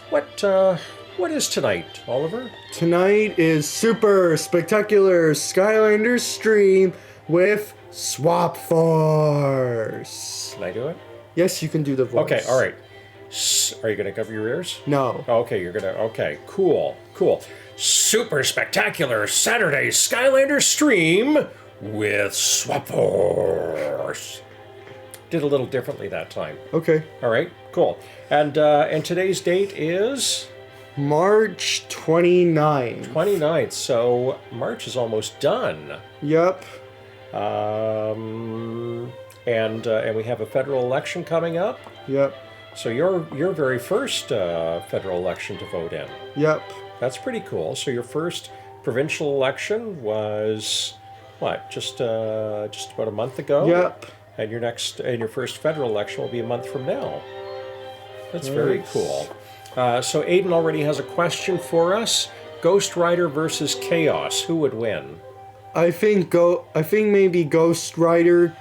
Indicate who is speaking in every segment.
Speaker 1: What is tonight, Oliver?
Speaker 2: Tonight is super spectacular Skylanders stream with Swap Force.
Speaker 1: Can I do it?
Speaker 2: Yes, you can do the voice.
Speaker 1: Okay, all right. Are you going to cover your ears?
Speaker 2: No.
Speaker 1: Okay, you're going to... Okay, cool. Super spectacular Saturday Skylanders stream with Swap Force. Did a little differently that time.
Speaker 2: Okay.
Speaker 1: All right, cool. And today's date is...
Speaker 2: March 29th.
Speaker 1: 29th, so March is almost done.
Speaker 2: Yep.
Speaker 1: And we have a federal election coming up.
Speaker 2: Yep.
Speaker 1: So your very first federal election to vote in.
Speaker 2: Yep.
Speaker 1: That's pretty cool. So your first provincial election was what? Just about a month ago.
Speaker 2: Yep.
Speaker 1: And your first federal election will be a month from now. That's very cool. So Aiden already has a question for us. Ghost Rider versus Chaos. Who would win?
Speaker 2: I think maybe Ghost Rider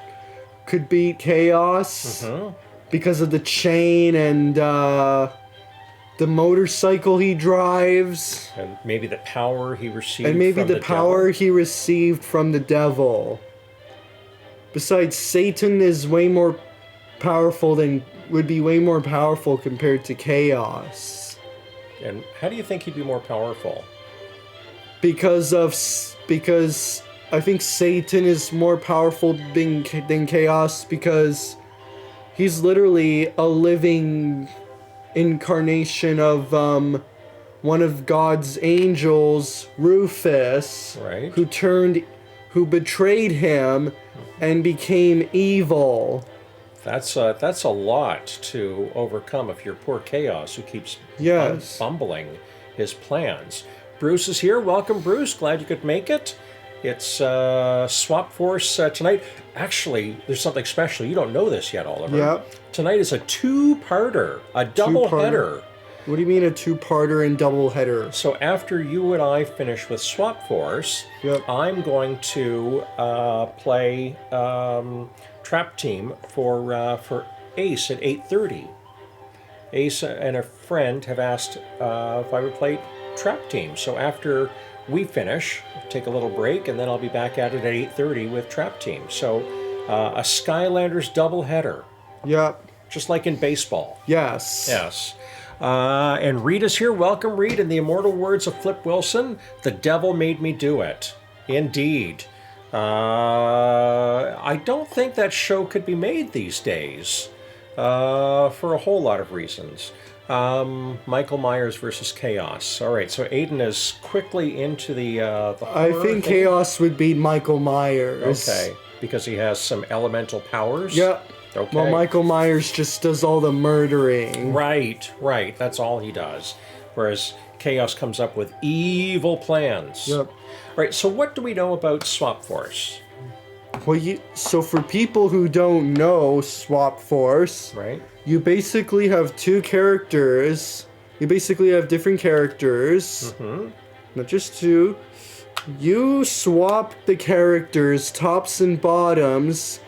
Speaker 2: could beat Chaos because of the chain and the motorcycle he drives.
Speaker 1: And maybe the power he received
Speaker 2: And maybe
Speaker 1: from
Speaker 2: the power
Speaker 1: devil.
Speaker 2: he received from the devil. Besides, Satan is way more powerful would be way more powerful compared to Chaos.
Speaker 1: And how do you think he'd be more powerful?
Speaker 2: Because I think Satan is more powerful than Chaos because he's literally a living incarnation of one of God's angels, Rufus,
Speaker 1: Right.
Speaker 2: who betrayed him and became evil.
Speaker 1: That's a lot to overcome if you're poor Chaos who keeps fumbling his plans. Bruce is here. Welcome, Bruce. Glad you could make it. It's Swap Force tonight. Actually, there's something special. You don't know this yet, Oliver.
Speaker 2: Yep.
Speaker 1: Tonight is a two-parter, a double-header.
Speaker 2: What do you mean a two-parter and double-header?
Speaker 1: So after you and I finish with Swap Force, I'm going to play Trap Team for Ace at 8:30. Ace and a friend have asked if I would play Trap Team. So after we finish, take a little break, and then I'll be back at it at 8:30 with Trap Team. So a Skylanders doubleheader.
Speaker 2: Yep.
Speaker 1: Just like in baseball.
Speaker 2: Yes.
Speaker 1: Yes. And Reed is here. Welcome, Reed. In the immortal words of Flip Wilson, the devil made me do it. Indeed. I don't think that show could be made these days for a whole lot of reasons. Michael Myers versus Chaos. All right, so Aiden is quickly into the
Speaker 2: I think Chaos would beat Michael Myers.
Speaker 1: Okay, because he has some elemental powers?
Speaker 2: Yep.
Speaker 1: Okay.
Speaker 2: Well, Michael Myers just does all the murdering.
Speaker 1: Right. That's all he does. Whereas Chaos comes up with evil plans.
Speaker 2: Yep.
Speaker 1: Right, so what do we know about Swap Force?
Speaker 2: Well, so for people who don't know Swap Force,
Speaker 1: Right.
Speaker 2: You basically have two characters. You basically have different characters. Not just two. You swap the characters, tops and bottoms,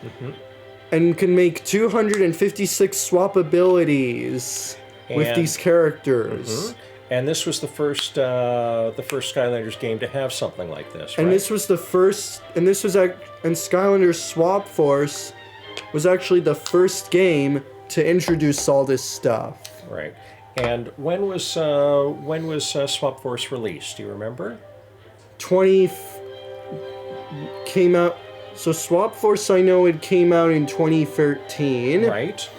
Speaker 2: and can make 256 swap abilities with these characters.
Speaker 1: And this was the first Skylanders game to have something like this, right?
Speaker 2: And this was the first, and Skylanders Swap Force was actually the first game to introduce all this stuff.
Speaker 1: Right. And when was Swap Force released? Do you remember?
Speaker 2: Came out. So Swap Force, I know it came out in 2013.
Speaker 1: Right.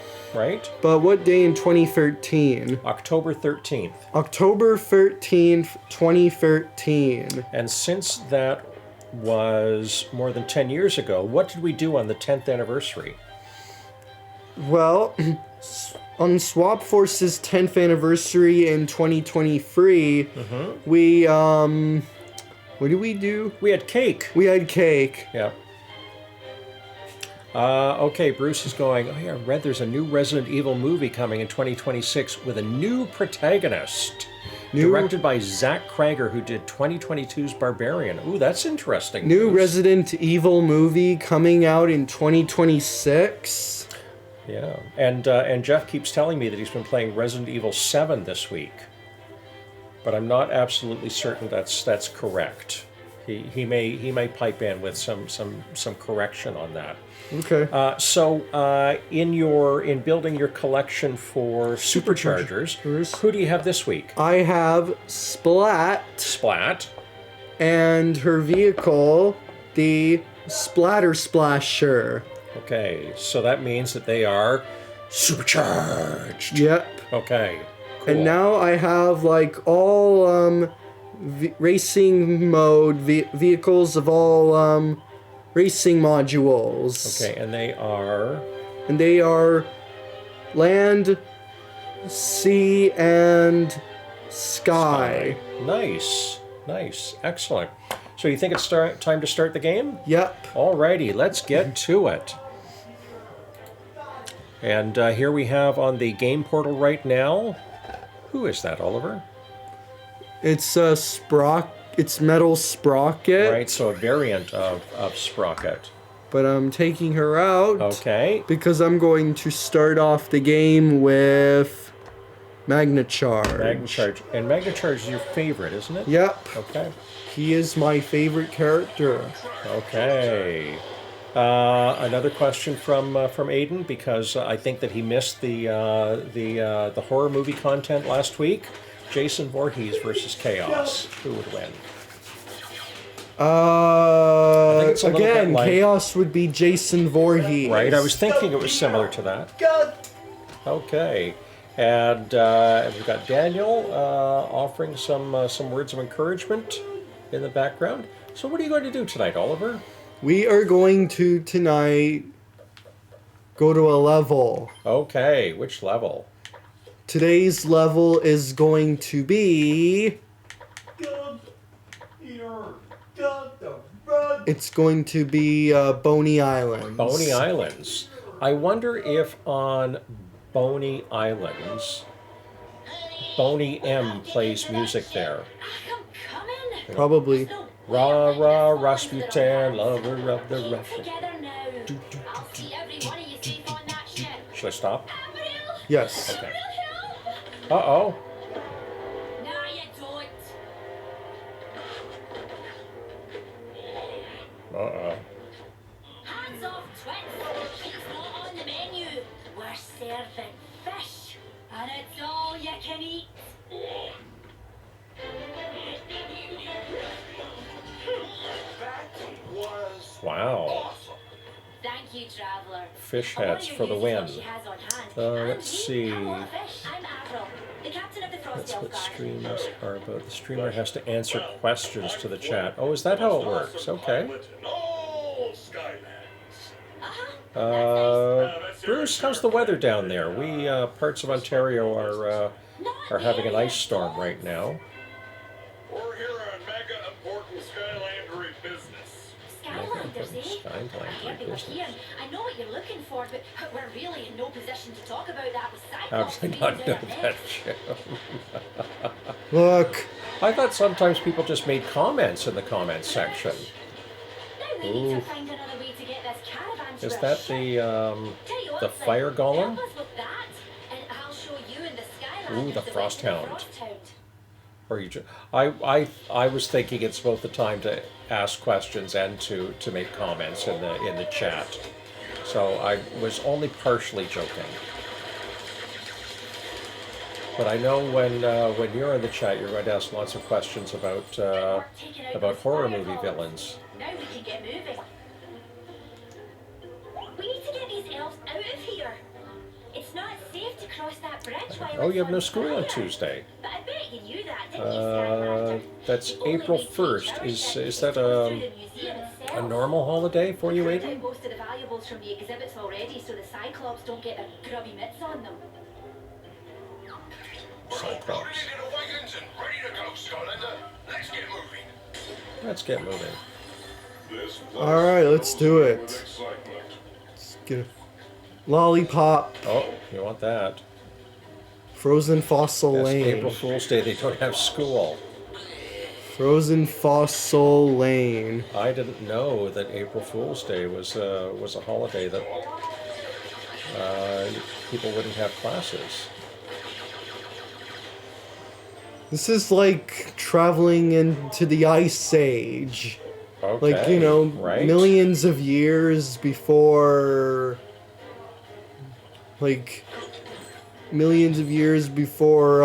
Speaker 2: But what day in 2013?
Speaker 1: October 13th.
Speaker 2: October 13th, 2013.
Speaker 1: And since that was more than 10 years ago, what did we do on the 10th anniversary?
Speaker 2: Well, on Swap Force's 10th anniversary in 2023, we, what did we do?
Speaker 1: We had cake.
Speaker 2: Yeah.
Speaker 1: Okay, Bruce is going, oh yeah, I read there's a new Resident Evil movie coming in 2026 with a new protagonist. Directed by Zach Krager, who did 2022's Barbarian. Ooh, that's interesting.
Speaker 2: New Resident Evil movie coming out in 2026.
Speaker 1: Yeah, and Jeff keeps telling me that he's been playing Resident Evil 7 this week, but I'm not absolutely certain that's correct. He may pipe in with some correction on that.
Speaker 2: Okay.
Speaker 1: In building your collection for superchargers, who do you have this week?
Speaker 2: I have Splat.
Speaker 1: Splat.
Speaker 2: And her vehicle, the Splatter Splasher.
Speaker 1: Okay, so that means that they are supercharged.
Speaker 2: Yep.
Speaker 1: Okay. Cool.
Speaker 2: And now I have like all racing mode vehicles of all racing modules.
Speaker 1: Okay, and they are.
Speaker 2: And they are land, sea, and sky.
Speaker 1: Nice, excellent. So you think it's time to start the game?
Speaker 2: Yep.
Speaker 1: Alrighty, let's get to it. And here we have on the game portal right now. Who is that, Oliver?
Speaker 2: It's It's Metal Sprocket.
Speaker 1: Right, so a variant of Sprocket.
Speaker 2: But I'm taking her out.
Speaker 1: Okay.
Speaker 2: Because I'm going to start off the game with Magnacharge.
Speaker 1: Magnacharge. And Magnacharge is your favorite, isn't it?
Speaker 2: Yep.
Speaker 1: Okay.
Speaker 2: He is my favorite character.
Speaker 1: Okay. Another question from Aiden, because I think that he missed the horror movie content last week. Jason Voorhees versus Chaos. Who would win?
Speaker 2: Again, Chaos would be Jason Voorhees.
Speaker 1: Right, I was thinking it was similar to that. Okay. And we've got Daniel offering some words of encouragement in the background. So what are you going to do tonight, Oliver?
Speaker 2: We are going to, tonight, go to a level.
Speaker 1: Okay, which level?
Speaker 2: Today's level is going to be... It's going to be Boney Islands.
Speaker 1: Boney Islands. I wonder if on Boney Islands, Boney M plays music there.
Speaker 2: Probably.
Speaker 1: Rah, rah, Rasputin, lover of the Russian. Should I stop?
Speaker 2: Yes.
Speaker 1: Okay. Uh-oh. Uh-oh.
Speaker 3: Hands off, twins. It's not on the menu. We're serving fish, and it's all you can eat.
Speaker 1: Wow.
Speaker 3: Thank you, traveler.
Speaker 1: Fish heads for the win. Let's see.
Speaker 3: I'm Avril, the captain of the
Speaker 1: That's
Speaker 3: Frosty
Speaker 1: what
Speaker 3: Guard.
Speaker 1: streams are about. The streamer has to answer questions to the chat. Oh, is that how it works? Okay. Bruce, how's the weather down there? We parts of Ontario are having an ice storm right now.
Speaker 4: We're here on mega important Skylandery business.
Speaker 3: Skylanders, eh?
Speaker 1: Skylanders
Speaker 3: I heard they were
Speaker 1: business.
Speaker 3: here. I know what you're looking for, but we're really in no position to talk about that with
Speaker 1: How
Speaker 3: Cyclops
Speaker 1: did I
Speaker 3: being
Speaker 1: not know
Speaker 3: down
Speaker 1: that,
Speaker 3: there.
Speaker 1: Jim?
Speaker 2: Look.
Speaker 1: I thought sometimes people just made comments in the comments section.
Speaker 3: Now we need to find another way to get this caravan to
Speaker 1: Is
Speaker 3: our
Speaker 1: that
Speaker 3: ship.
Speaker 1: the
Speaker 3: Tell you what,
Speaker 1: fire
Speaker 3: Sly,
Speaker 1: golem?
Speaker 3: help us with that, and I'll show you and the Skylanders
Speaker 1: Ooh, the
Speaker 3: way to
Speaker 1: frost hound.
Speaker 3: Frosthound.
Speaker 1: Or you I was thinking it's both the time to ask questions and to make comments in the chat. So I was only partially joking. But I know when you're in the chat, you're going to ask lots of questions about horror movie villains.
Speaker 3: Now we can get moving. We need to get these elves out of here. It's not safe to cross that bridge while
Speaker 1: Oh,
Speaker 3: it's
Speaker 1: you have no
Speaker 3: on
Speaker 1: school on
Speaker 3: fire.
Speaker 1: Tuesday.
Speaker 3: But I bet you knew that, didn't you, Skylander?
Speaker 1: That's
Speaker 3: The only
Speaker 1: April
Speaker 3: way to
Speaker 1: 1st.
Speaker 3: reach our
Speaker 1: Is
Speaker 3: ship
Speaker 1: that
Speaker 3: to go
Speaker 1: a
Speaker 3: through the museum itself.
Speaker 1: normal holiday for you,
Speaker 3: We've
Speaker 1: Aiden?
Speaker 3: most of the valuables from the exhibits already, so the Cyclops don't get their grubby mitts on them.
Speaker 1: Cyclops.
Speaker 4: Upgraded wagons and ready to go, Skylander. Let's get moving.
Speaker 1: Let's get moving.
Speaker 4: This
Speaker 2: All right, let's do it.
Speaker 4: with excitement.
Speaker 2: Let's get a lollipop.
Speaker 1: Oh, you want that?
Speaker 2: Frozen Fossil
Speaker 1: That's
Speaker 2: Lane.
Speaker 1: April Fool's Day. They don't have school.
Speaker 2: Frozen Fossil Lane.
Speaker 1: I didn't know that April Fool's Day was a holiday that People wouldn't have classes.
Speaker 2: This is like traveling into the Ice Age.
Speaker 1: Okay.
Speaker 2: Like, you know,
Speaker 1: right?
Speaker 2: millions of years before... Like, millions of years before,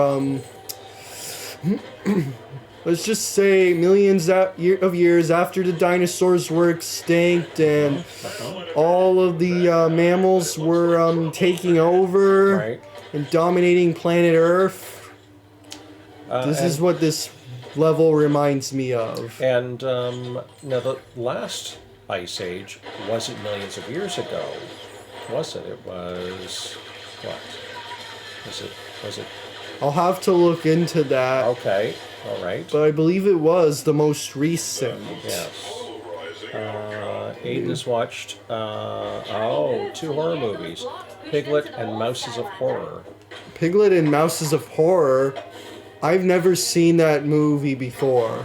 Speaker 2: let's just say millions of years after the dinosaurs were extinct and all of the mammals were taking over
Speaker 1: Right.
Speaker 2: and dominating planet Earth. This is what this level reminds me of.
Speaker 1: And now the last ice age wasn't millions of years ago, was it? It was what? Was it?
Speaker 2: I'll have to look into that,
Speaker 1: Okay. All right.
Speaker 2: but I believe it was the most recent.
Speaker 1: Yes. Aiden has watched 2 horror movies, Piglet and Mouses of Horror.
Speaker 2: Piglet and Mouses of Horror. I've never seen that movie before.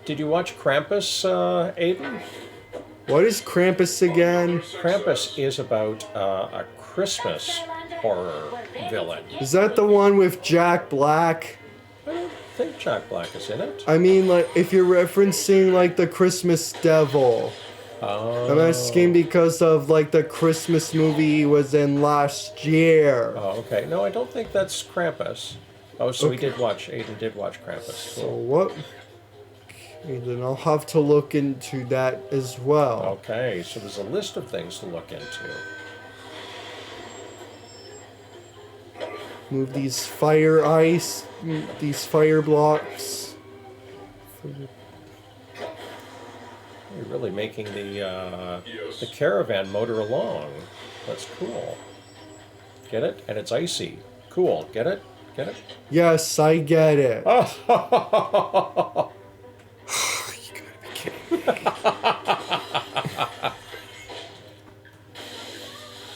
Speaker 1: Did you watch Krampus, Aiden?
Speaker 2: What is Krampus again?
Speaker 1: Krampus is about a Christmas horror villain.
Speaker 2: Is that the one with Jack Black?
Speaker 1: I don't think Jack Black is in it.
Speaker 2: I mean, like, if you're referencing, like, the Christmas Devil.
Speaker 1: Oh.
Speaker 2: I'm asking because of, like, the Christmas movie he was in last year.
Speaker 1: Oh, okay. No, I don't think that's Krampus. Oh, so Aiden did watch Krampus.
Speaker 2: So
Speaker 1: Cool.
Speaker 2: what? Okay, then I'll have to look into that as well.
Speaker 1: Okay, so there's a list of things to look into.
Speaker 2: Move these these fire blocks.
Speaker 1: You're really making the caravan motor along. That's cool. Get it? And it's icy. Cool. Get it? Get it?
Speaker 2: Yes, I get it.
Speaker 1: Oh.
Speaker 2: You gotta be kidding me.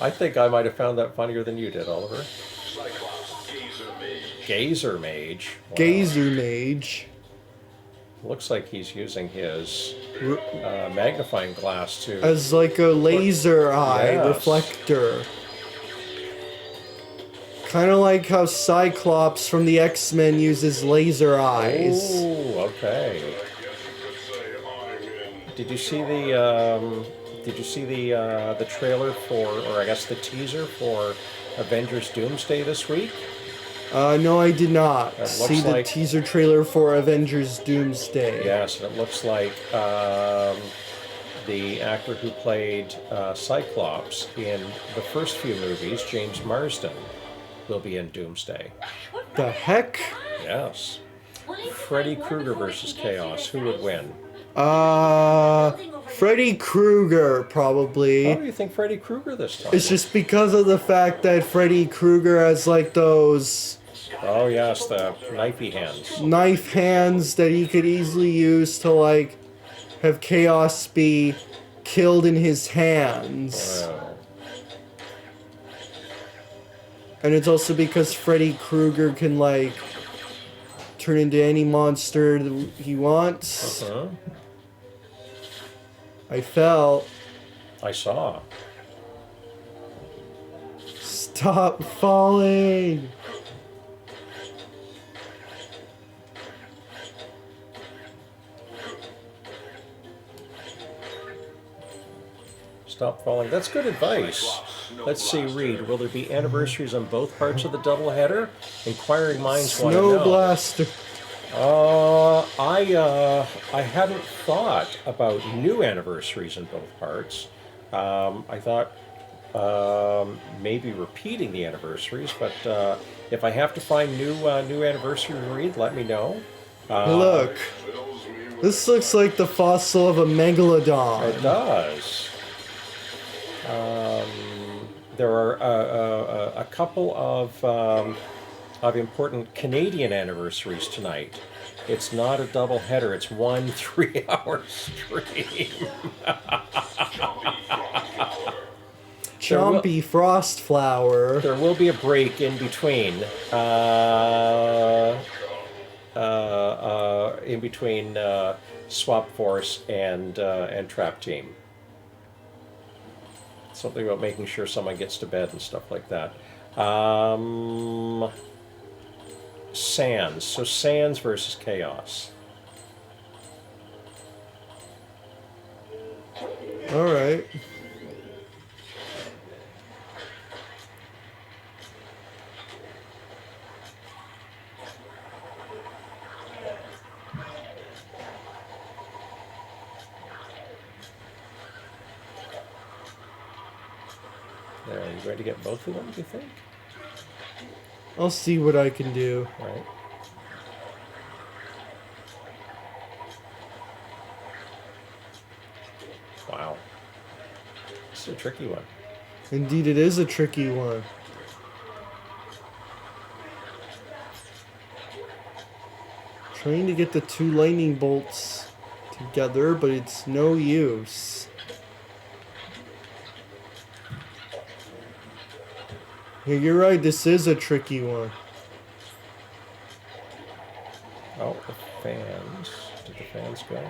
Speaker 1: I think I might have found that funnier than you did, Oliver.
Speaker 4: Cyclops, Gazer Mage.
Speaker 1: Gazer Mage. Wow.
Speaker 2: Gazer Mage.
Speaker 1: Looks like he's using his magnifying glass to...
Speaker 2: As like a laser eye
Speaker 1: Yes.
Speaker 2: reflector. Kind of like how Cyclops from the X-Men uses laser eyes.
Speaker 1: Oh, okay.
Speaker 4: I guess you could say I'm in.
Speaker 1: Did you see the trailer for, or I guess the teaser for Avengers Doomsday this week?
Speaker 2: No, I did not
Speaker 1: That
Speaker 2: see
Speaker 1: looks
Speaker 2: the
Speaker 1: like-
Speaker 2: teaser trailer for Avengers Doomsday.
Speaker 1: Yes, and it looks like the actor who played Cyclops in the first few movies, James Marsden, will be in Doomsday.
Speaker 2: The heck?
Speaker 1: Yes. Freddy Krueger versus Chaos. Who would win?
Speaker 2: Freddy Krueger,
Speaker 1: How
Speaker 2: probably.
Speaker 1: do you think Freddy Krueger this time?
Speaker 2: It's just because of the fact that Freddy Krueger has like those
Speaker 1: Oh yes, the knifey hands.
Speaker 2: knife hands that he could easily use to like have Chaos be killed in his hands.
Speaker 1: Wow.
Speaker 2: And it's also because Freddy Krueger can like turn into any monster that he wants.
Speaker 1: Huh?
Speaker 2: I felt.
Speaker 1: I saw.
Speaker 2: Stop falling.
Speaker 1: Stop falling. That's good advice. Let's see, Reed. Will there be anniversaries on both parts of the doubleheader? Inquiring minds want to
Speaker 2: Snow
Speaker 1: know.
Speaker 2: Blaster.
Speaker 1: I hadn't thought about new anniversaries in both parts. I thought maybe repeating the anniversaries, but if I have to find new anniversary to read, let me know.
Speaker 2: Look. This looks like the fossil of a megalodon.
Speaker 1: It does. There are a couple of important Canadian anniversaries tonight. It's not a double header, it's one 3-hour stream.
Speaker 2: Chompy Frost Flower.
Speaker 1: There will be a break in between. Swap Force and Trap Team. Something about making sure someone gets to bed and stuff like that. Sans. So Sans versus Chaos.
Speaker 2: All right.
Speaker 1: There, are you ready to get both of them, do you think?
Speaker 2: I'll see what I can do.
Speaker 1: Right. Wow. This is a tricky one.
Speaker 2: Indeed, it is a tricky one. Trying to get the two lightning bolts together, but it's no use. Yeah, you're right, this is a tricky one.
Speaker 1: Oh, the fans. Did the fans go?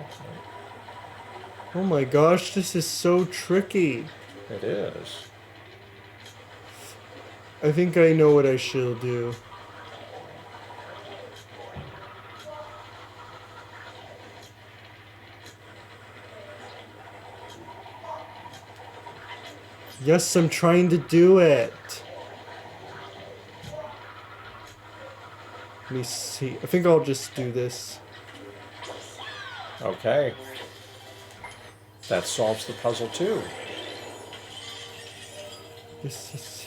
Speaker 2: Oh my gosh, this is so tricky.
Speaker 1: It is.
Speaker 2: I think I know what I shall do. Yes, I'm trying to do it. Let me see. I think I'll just do this.
Speaker 1: Okay. That solves the puzzle too.
Speaker 2: This is...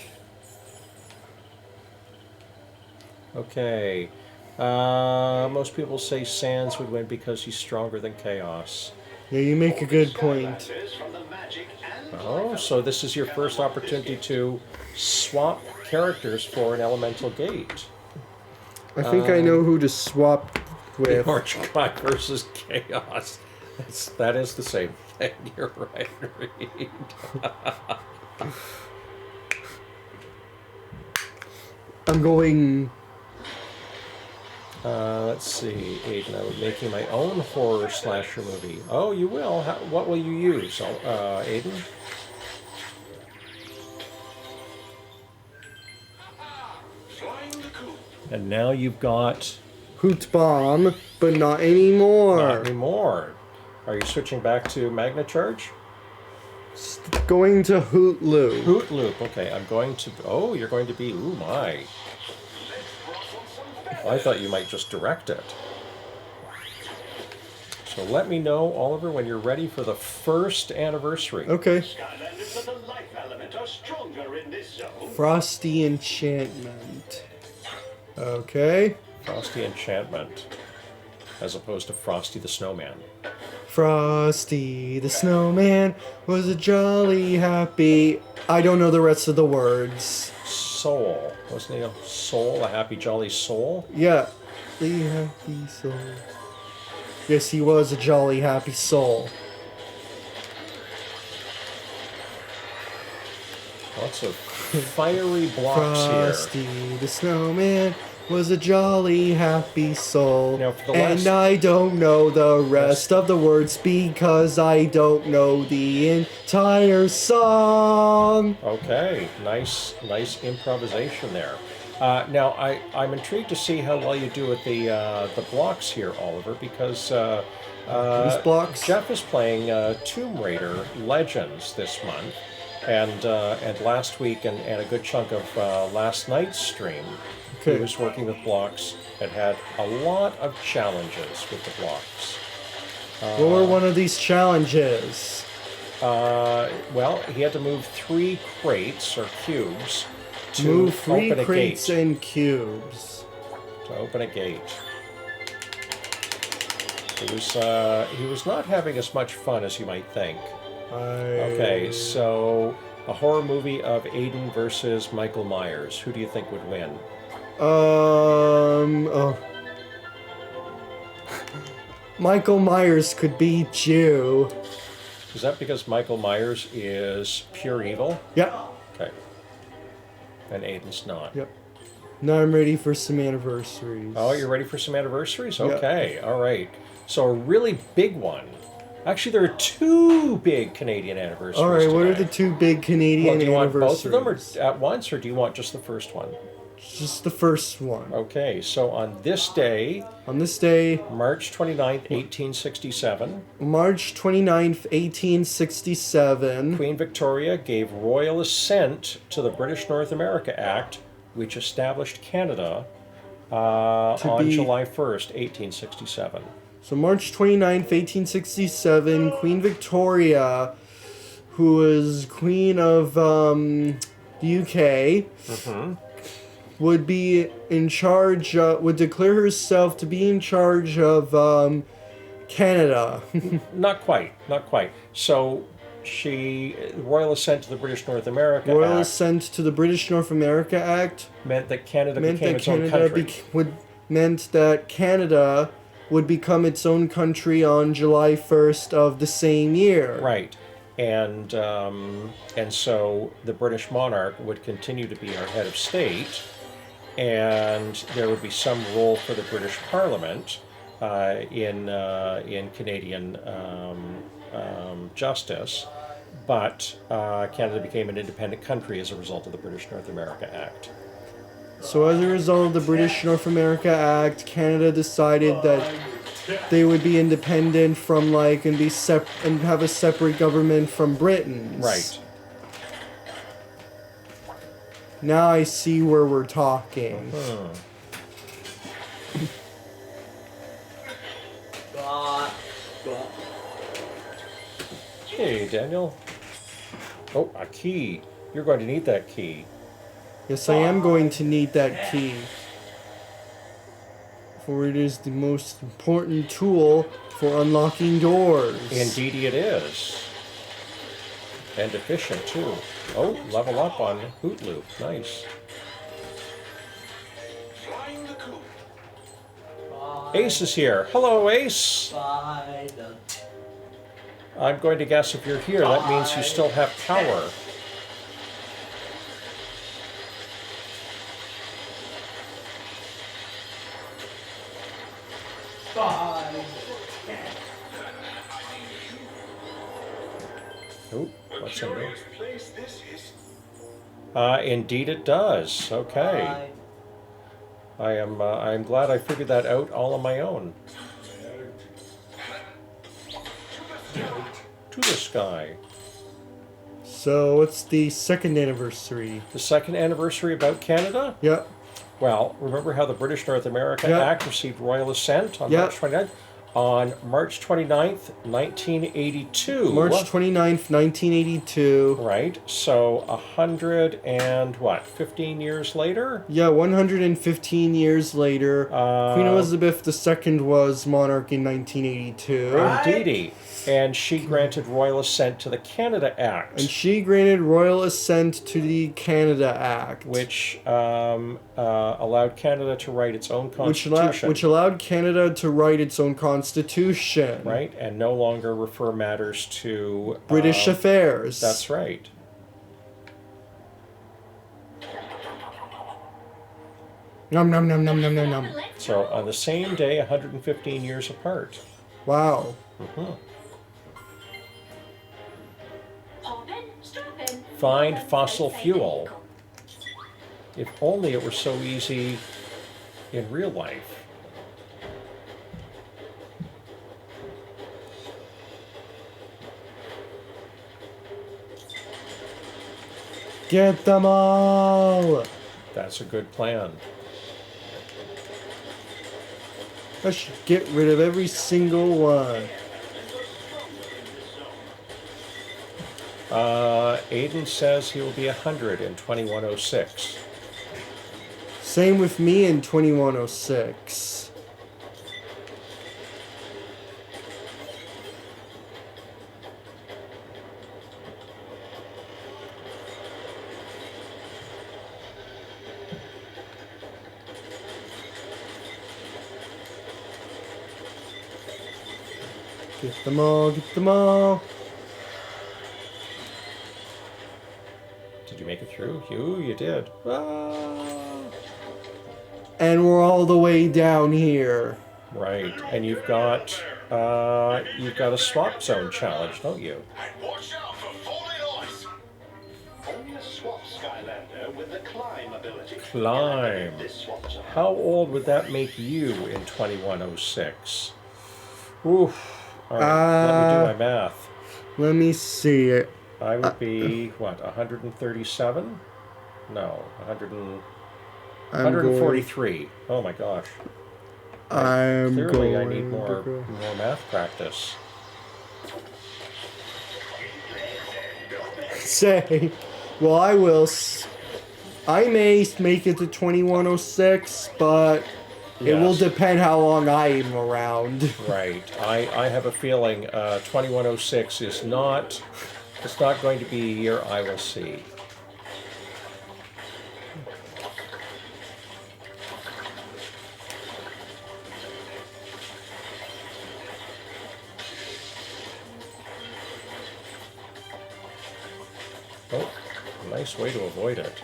Speaker 1: Okay. Most people say Sans would win because he's stronger than Chaos.
Speaker 2: Yeah, you make a good point.
Speaker 1: Oh, so this is your first opportunity to swap characters for an elemental gate.
Speaker 2: I think I know who to swap
Speaker 1: The
Speaker 2: with.
Speaker 1: Orange Guy versus Chaos. That is the same thing. You're right, Reed.
Speaker 2: I'm going...
Speaker 1: Let's see, Aiden. I'm making my own horror slasher movie. Oh, you will? What will you use, Aiden? And now you've got...
Speaker 2: Hoot Bomb, but not anymore.
Speaker 1: Not anymore. Are you switching back to Magna Charge?
Speaker 2: Going to Hoot Loop.
Speaker 1: Hoot Loop. Okay, I'm going to... Oh, you're going to be... Ooh, my. I thought you might just direct it. So let me know, Oliver, when you're ready for the first anniversary.
Speaker 2: Okay.
Speaker 4: Skylanders of the life element are stronger in this zone.
Speaker 2: Frosty Enchantment. Okay.
Speaker 1: Frosty Enchantment. As opposed to Frosty the Snowman.
Speaker 2: Frosty the Snowman was a jolly happy... I don't know the rest of the words.
Speaker 1: Soul. Wasn't he a soul? A happy, jolly soul?
Speaker 2: Yeah. The happy soul. Yes, he was a jolly happy soul.
Speaker 1: Lots of fiery blocks
Speaker 2: Frosty
Speaker 1: here.
Speaker 2: the Snowman was a jolly happy soul.
Speaker 1: Now, for the
Speaker 2: And
Speaker 1: last-
Speaker 2: I don't know the rest of the words because I don't know the entire song.
Speaker 1: Okay, nice improvisation there. Now, I'm intrigued to see how well you do with the blocks here, Oliver, because
Speaker 2: These blocks?
Speaker 1: Jeff is playing Tomb Raider Legends this month, and last week and a good chunk of last night's stream.
Speaker 2: Okay.
Speaker 1: He was working with blocks and had a lot of challenges with the blocks.
Speaker 2: What were one of these challenges?
Speaker 1: Well, he had to move 3 crates or cubes to
Speaker 2: Move 3
Speaker 1: open a
Speaker 2: crates
Speaker 1: gate.
Speaker 2: and cubes.
Speaker 1: To open a gate. He was not having as much fun as you might think. Okay, so a horror movie of Aiden versus Michael Myers. Who do you think would win?
Speaker 2: Oh. Michael Myers could beat you.
Speaker 1: Is that because Michael Myers is pure evil?
Speaker 2: Yep.
Speaker 1: Okay. And Aiden's not.
Speaker 2: Yep. Now I'm ready for some anniversaries.
Speaker 1: Oh, you're ready for some anniversaries?
Speaker 2: Yeah.
Speaker 1: Okay, all right. So a really big one Actually, there are two big Canadian anniversaries.
Speaker 2: All right, what are
Speaker 1: today.
Speaker 2: the two big Canadian
Speaker 1: Well, do you want
Speaker 2: anniversaries?
Speaker 1: both of them at once, or do you want just the first one?
Speaker 2: Just the first one.
Speaker 1: Okay, so on this day,
Speaker 2: On this day,
Speaker 1: March 29th, 1867,
Speaker 2: March 29th, 1867,
Speaker 1: Queen Victoria gave royal assent to the British North America Act, which established Canada on
Speaker 2: be-
Speaker 1: July 1st, 1867.
Speaker 2: so March 29th, 1867, Queen Victoria, who was Queen of the UK, would be in charge, would declare herself to be in charge of Canada.
Speaker 1: Not quite, not quite. So she, royal assent to the British North America
Speaker 2: Royal
Speaker 1: Act
Speaker 2: assent to the British North America Act
Speaker 1: meant that Canada
Speaker 2: meant
Speaker 1: became
Speaker 2: that
Speaker 1: its own
Speaker 2: Canada
Speaker 1: country.
Speaker 2: meant that Canada would become its own country on July 1st of the same year.
Speaker 1: Right. And so the British monarch would continue to be our head of state, and there would be some role for the British Parliament in Canadian justice, but Canada became an independent country as a result of the British North America Act.
Speaker 2: So as a result of the British North America Act, Canada decided that they would be independent from and be and have a separate government from Britain's.
Speaker 1: Right.
Speaker 2: Now I see where we're talking.
Speaker 1: Hey, Daniel. Oh, a key. You're going to need that key.
Speaker 2: Yes, I am going to need that key. For it is the most important tool for unlocking doors.
Speaker 1: Indeed it is. And efficient, too. Oh, level up on Hoot Loop. Nice.
Speaker 4: Flying the coop.
Speaker 1: Ace is here. Hello, Ace. I'm going to guess if you're here, that means you still have power. Oh, what's in there?
Speaker 4: Curious place this is.
Speaker 1: Indeed it does. Okay. I am glad I figured that out all on my own. To the sky.
Speaker 2: So what's the second anniversary?
Speaker 1: The second anniversary about Canada?
Speaker 2: Yep.
Speaker 1: Well, remember how the British North America
Speaker 2: Yeah.
Speaker 1: Act received royal assent on
Speaker 2: Yeah.
Speaker 1: March 29th? On March 29th, 1982.
Speaker 2: March 29th, 1982.
Speaker 1: Right, so 15 years later?
Speaker 2: Yeah, 115 years later, Queen Elizabeth II was monarch in 1982.
Speaker 1: Indeedy. And she granted royal assent to the Canada Act.
Speaker 2: And she granted royal assent to the Canada Act.
Speaker 1: Which allowed Canada to write its own constitution.
Speaker 2: Which allowed Canada to write its own constitution.
Speaker 1: Right, and no longer refer matters to
Speaker 2: British affairs.
Speaker 1: That's right.
Speaker 2: Nom nom nom nom nom nom nom.
Speaker 1: So on the same day, 115 years apart.
Speaker 2: Wow.
Speaker 3: Hop in, strap in.
Speaker 1: Find fossil fuel. If only it were so easy in real life.
Speaker 2: Get them all!
Speaker 1: That's a good plan.
Speaker 2: I should get rid of every single one.
Speaker 1: Aiden says he will be 100 in 2106.
Speaker 2: Same with me in 2106. Get them all, get them all.
Speaker 1: Did you make it through? You did. Ah.
Speaker 2: And we're all the way down here.
Speaker 1: Right, and you've got you've got a swap zone challenge, don't you?
Speaker 4: And watch out for falling ice.
Speaker 5: Only a swap Skylander with the climb ability.
Speaker 1: Climb.
Speaker 5: This swap zone.
Speaker 1: How old would that make you in 2106? Oof. All right, let me do my math.
Speaker 2: Let me see it.
Speaker 1: I would be, what, 137? No, 143. Oh my gosh.
Speaker 2: I'm
Speaker 1: Clearly, I
Speaker 2: going
Speaker 1: need
Speaker 2: to
Speaker 1: more
Speaker 2: go.
Speaker 1: math practice.
Speaker 2: Say, well, I will. I may make it to 2106, but it will
Speaker 1: Yes.
Speaker 2: depend how long I am around.
Speaker 1: Right. I have a feeling 2106 is not. It's not going to be a year I will see. Oh, nice way to avoid it.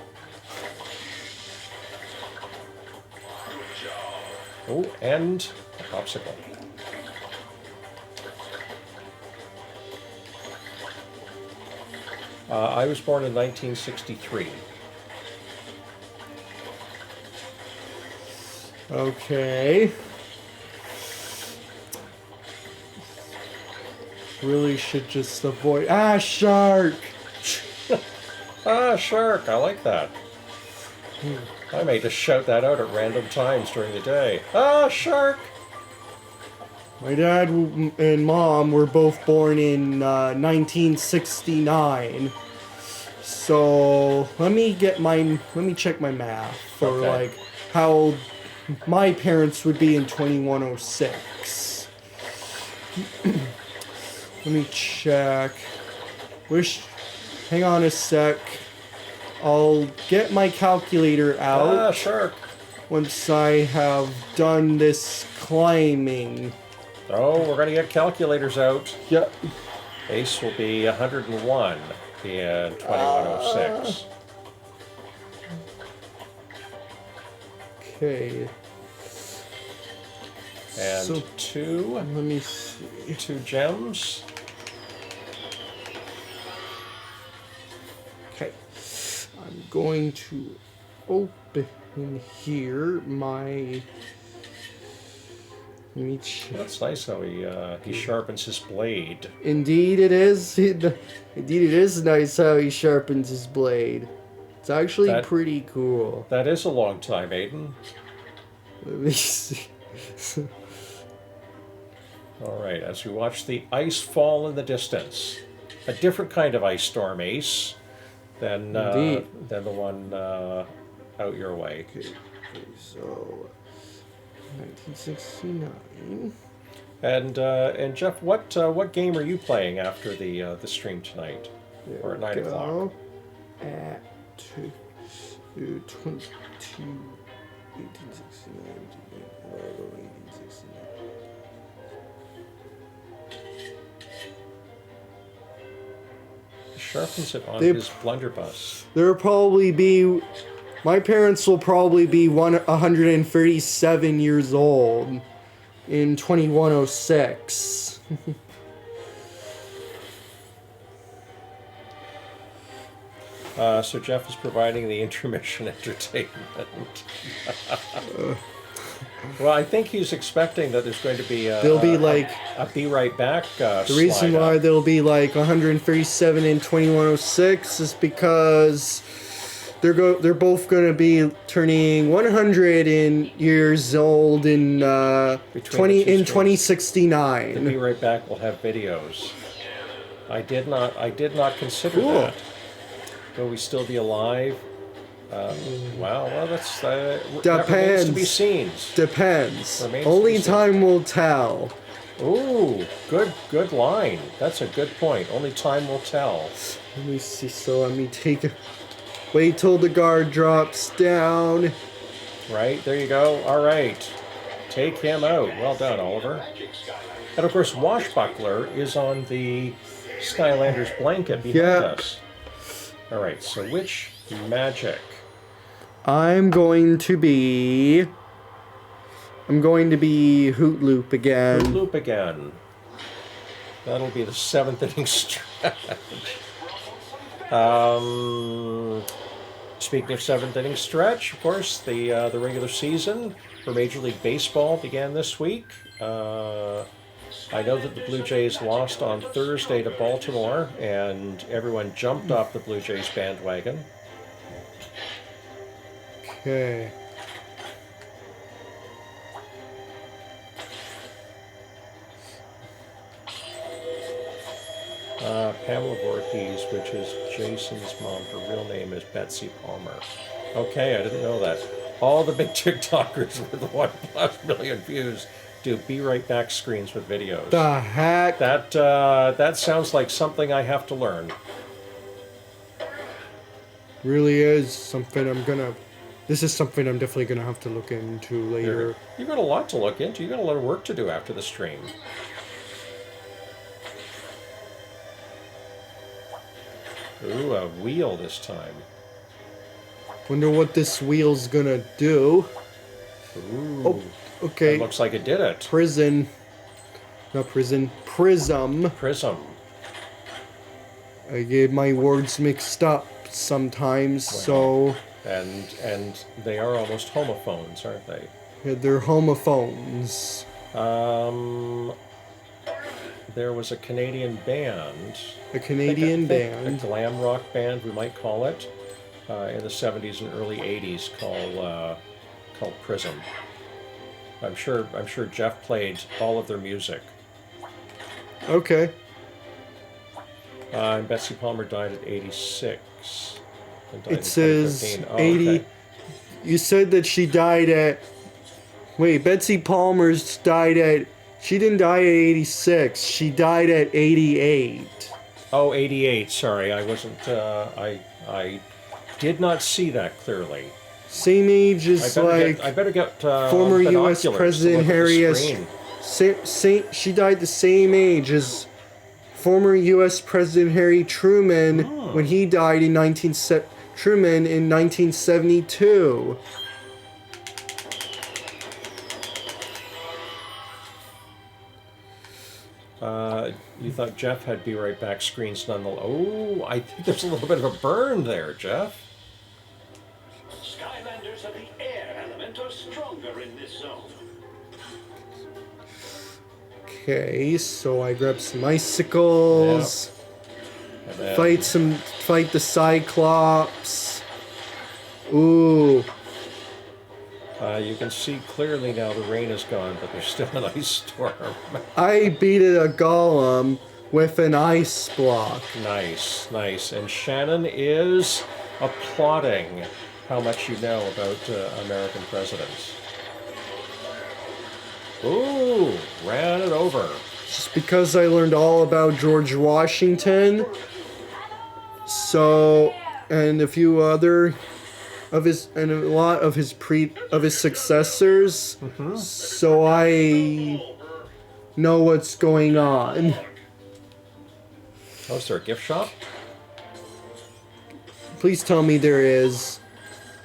Speaker 1: Oh, and a popsicle. I was born in 1963.
Speaker 2: Okay. Really should just avoid. Ah, shark!
Speaker 1: Ah, shark, I like that. I may just shout that out at random times during the day. Ah, shark!
Speaker 2: My dad and mom were both born in 1969. So let me check my math for
Speaker 1: Okay.
Speaker 2: like how old my parents would be in 2106. Let me check. Hang on a sec. I'll get my calculator out
Speaker 1: Ah, shark!
Speaker 2: once I have done this climbing.
Speaker 1: Oh, we're gonna get calculators out.
Speaker 2: Yep.
Speaker 1: Ace will be 101 in 2106.
Speaker 2: Okay.
Speaker 1: And
Speaker 2: So-
Speaker 1: two
Speaker 2: Let me see.
Speaker 1: gems.
Speaker 2: Okay. I'm going to open here my. Let me check.
Speaker 1: That's nice how he sharpens his blade.
Speaker 2: Indeed, it is. Indeed, it is nice how he sharpens his blade. It's actually
Speaker 1: That-
Speaker 2: pretty cool.
Speaker 1: That is a long time, Aiden.
Speaker 2: Let me see.
Speaker 1: All right, as we watch the ice fall in the distance, a different kind of ice storm, Ace, than
Speaker 2: Indeed.
Speaker 1: the one out your way.
Speaker 2: Okay, so 1969.
Speaker 1: And Jeff, what game are you playing after the stream tonight, or at 9 o'clock?
Speaker 2: At 1869.
Speaker 1: He sharpens it on
Speaker 2: They-
Speaker 1: his blunderbuss.
Speaker 2: There'll probably be. My parents will probably be 137 years old in 2106.
Speaker 1: So Jeff is providing the intermission entertainment. Well, I think he's expecting that there's going to be
Speaker 2: There'll be like.
Speaker 1: a be right back.
Speaker 2: The reason why there'll be like 137 in 2106 is because they're both gonna be turning 100 years old in
Speaker 1: the two streams. The
Speaker 2: 2069.
Speaker 1: be right back will have videos. I did not consider
Speaker 2: Cool.
Speaker 1: that. Will we still be alive? Wow. Well, that's that remains to be seen.
Speaker 2: Depends.
Speaker 1: Remains to
Speaker 2: Only
Speaker 1: be seen.
Speaker 2: time will tell.
Speaker 1: Ooh, good line. That's a good point. Only time will tell.
Speaker 2: Let me see. So let me take. Wait till the guard drops down.
Speaker 1: Right, there you go. All right. Take him out. Well done, Oliver. And of course, Washbuckler is on the Skylanders blanket behind
Speaker 2: Yeah.
Speaker 1: us. All right, so which magic?
Speaker 2: I'm going to be I'm going to be Hoot Loop again.
Speaker 1: Hoot Loop again. That'll be the 7th inning stretch. Speaking of 7th inning stretch, of course, the regular season for Major League Baseball began this week. I know that the Blue Jays lost on Thursday to Baltimore, and everyone jumped off the Blue Jays bandwagon.
Speaker 2: Okay.
Speaker 1: Pamela Voorhees, which is Jason's mom. Her real name is Betsy Palmer. Okay, I didn't know that. All the big TikTokers with 1+ million views do Be Right Back screens with videos.
Speaker 2: The heck?
Speaker 1: That sounds like something I have to learn.
Speaker 2: Really is something I'm gonna... This is something I'm definitely gonna have to look into later.
Speaker 1: You've got a lot to look into. You've got a lot of work to do after the stream. Ooh, a wheel this time.
Speaker 2: Wonder what this wheel's gonna do.
Speaker 1: Ooh.
Speaker 2: Oh, okay.
Speaker 1: It looks like it did it.
Speaker 2: Prison. Not prison. Prism.
Speaker 1: Prism.
Speaker 2: I get my words mixed up sometimes, so...
Speaker 1: And they are almost homophones, aren't they?
Speaker 2: Yeah, they're homophones.
Speaker 1: There was a Canadian band.
Speaker 2: A Canadian
Speaker 1: A
Speaker 2: band.
Speaker 1: glam rock band, we might call it, in the 70s and early 80s called Prism. I'm sure Jeff played all of their music.
Speaker 2: Okay.
Speaker 1: And Betsy Palmer died at 86. And died in
Speaker 2: It says
Speaker 1: 2015. Oh,
Speaker 2: 80.
Speaker 1: okay.
Speaker 2: You said that she died at... Wait, Betsy Palmer's died at... She didn't die at 86. She died at 88.
Speaker 1: Oh, 88. Sorry, I wasn't. I did not see that clearly.
Speaker 2: Same age as
Speaker 1: I better get
Speaker 2: former U.S.
Speaker 1: binoculars to
Speaker 2: President
Speaker 1: look at the
Speaker 2: Harry S.
Speaker 1: screen.
Speaker 2: She died the same age as former U.S. President Harry Truman when he died in 1972.
Speaker 1: You thought Jeff had Be Right Back screens nonetheless. Oh, I think there's a little bit of a burn there, Jeff.
Speaker 5: Skylanders of the air element are stronger in this zone.
Speaker 2: Okay, so I grab some icicles.
Speaker 1: And then-
Speaker 2: Fight the Cyclops. Ooh.
Speaker 1: You can see clearly now the rain is gone, but there's still an ice storm.
Speaker 2: I beat a golem with an ice block.
Speaker 1: Nice, nice. And Shannon is applauding how much you know about American presidents. Ooh, ran it over.
Speaker 2: Just because I learned all about George Washington. So, and a few other of his, and a lot of his successors. So I know what's going on.
Speaker 1: Oh, is there a gift shop?
Speaker 2: Please tell me there is.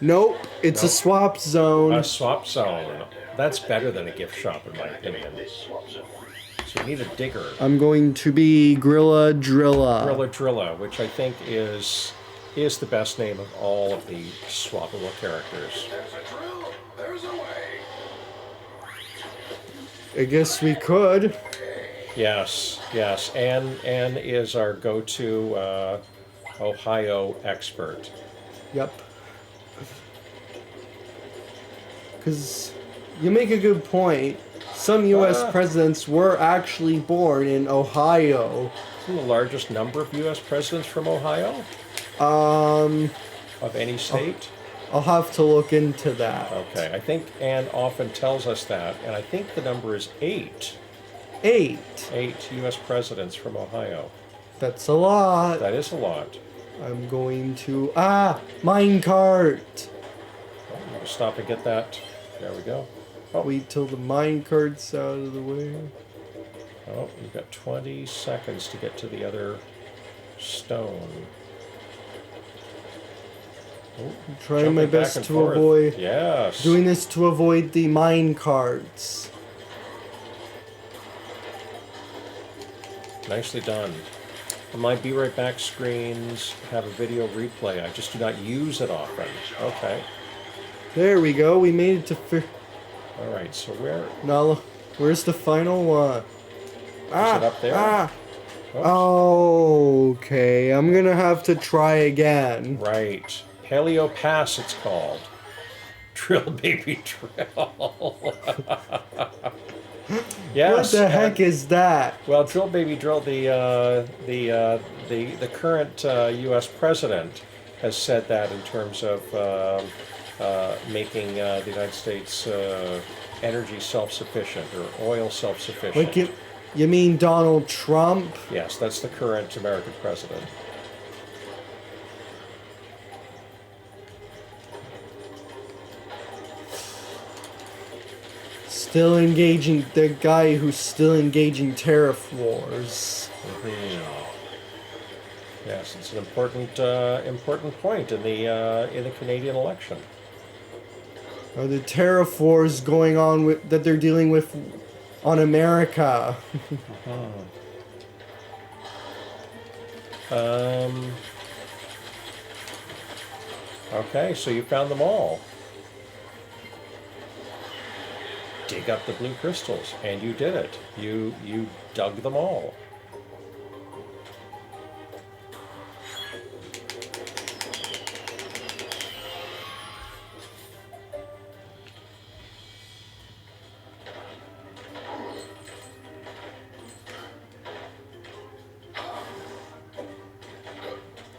Speaker 2: Nope, it's a
Speaker 1: Nope.
Speaker 2: swap zone.
Speaker 1: A swap zone. That's better than a gift shop, in my opinion.
Speaker 5: This swap zone.
Speaker 1: So you need a digger.
Speaker 2: I'm going to be Grilla Drilla.
Speaker 1: Drilla, which I think is the best name of all of the swappable characters.
Speaker 4: There's a drill, there's a way.
Speaker 2: I guess we could.
Speaker 1: Yes, yes. Anne is our go-to Ohio expert.
Speaker 2: Yep. Because you make a good point. Some U.S. presidents were actually born in Ohio.
Speaker 1: Isn't the largest number of U.S. presidents from Ohio? Of any state?
Speaker 2: I'll have to look into that.
Speaker 1: Okay, I think Anne often tells us that, and I think the number is 8.
Speaker 2: 8.
Speaker 1: 8 U.S. presidents from Ohio.
Speaker 2: That's a lot.
Speaker 1: That is a lot.
Speaker 2: I'm going to... minecart!
Speaker 1: Oh, I'm gonna stop and get that. There we go. Oh,
Speaker 2: Wait till the minecart's out of the way.
Speaker 1: oh, you've got 20 seconds to get to the other stone.
Speaker 2: Trying my
Speaker 1: Jumping back
Speaker 2: best
Speaker 1: and
Speaker 2: to
Speaker 1: forth.
Speaker 2: avoid...
Speaker 1: Yes.
Speaker 2: Doing this to avoid the mine carts.
Speaker 1: Nicely done. My Be Right Back screens have a video replay. I just do not use it often. Okay.
Speaker 2: There we go. We made it to...
Speaker 1: All right. So where?
Speaker 2: Now, where's the final one?
Speaker 1: Is it up there?
Speaker 2: Ah!
Speaker 1: Oops.
Speaker 2: Okay, I'm gonna have to try again.
Speaker 1: Right. Paleo Pass, it's called. Drill, baby, drill. Yes.
Speaker 2: What the heck is that?
Speaker 1: Well, Drill Baby Drill, the current U.S. president has said that in terms of making the United States energy self-sufficient or oil self-sufficient.
Speaker 2: Like you mean Donald Trump?
Speaker 1: Yes, that's the current American president.
Speaker 2: Still engaging the guy who's still engaging tariff wars.
Speaker 1: Yes, it's an important point in the Canadian election.
Speaker 2: Are the tariff wars going on that they're dealing with on America?
Speaker 1: Okay, so you found them all. Dig up the blue crystals, and you did it. You dug them all.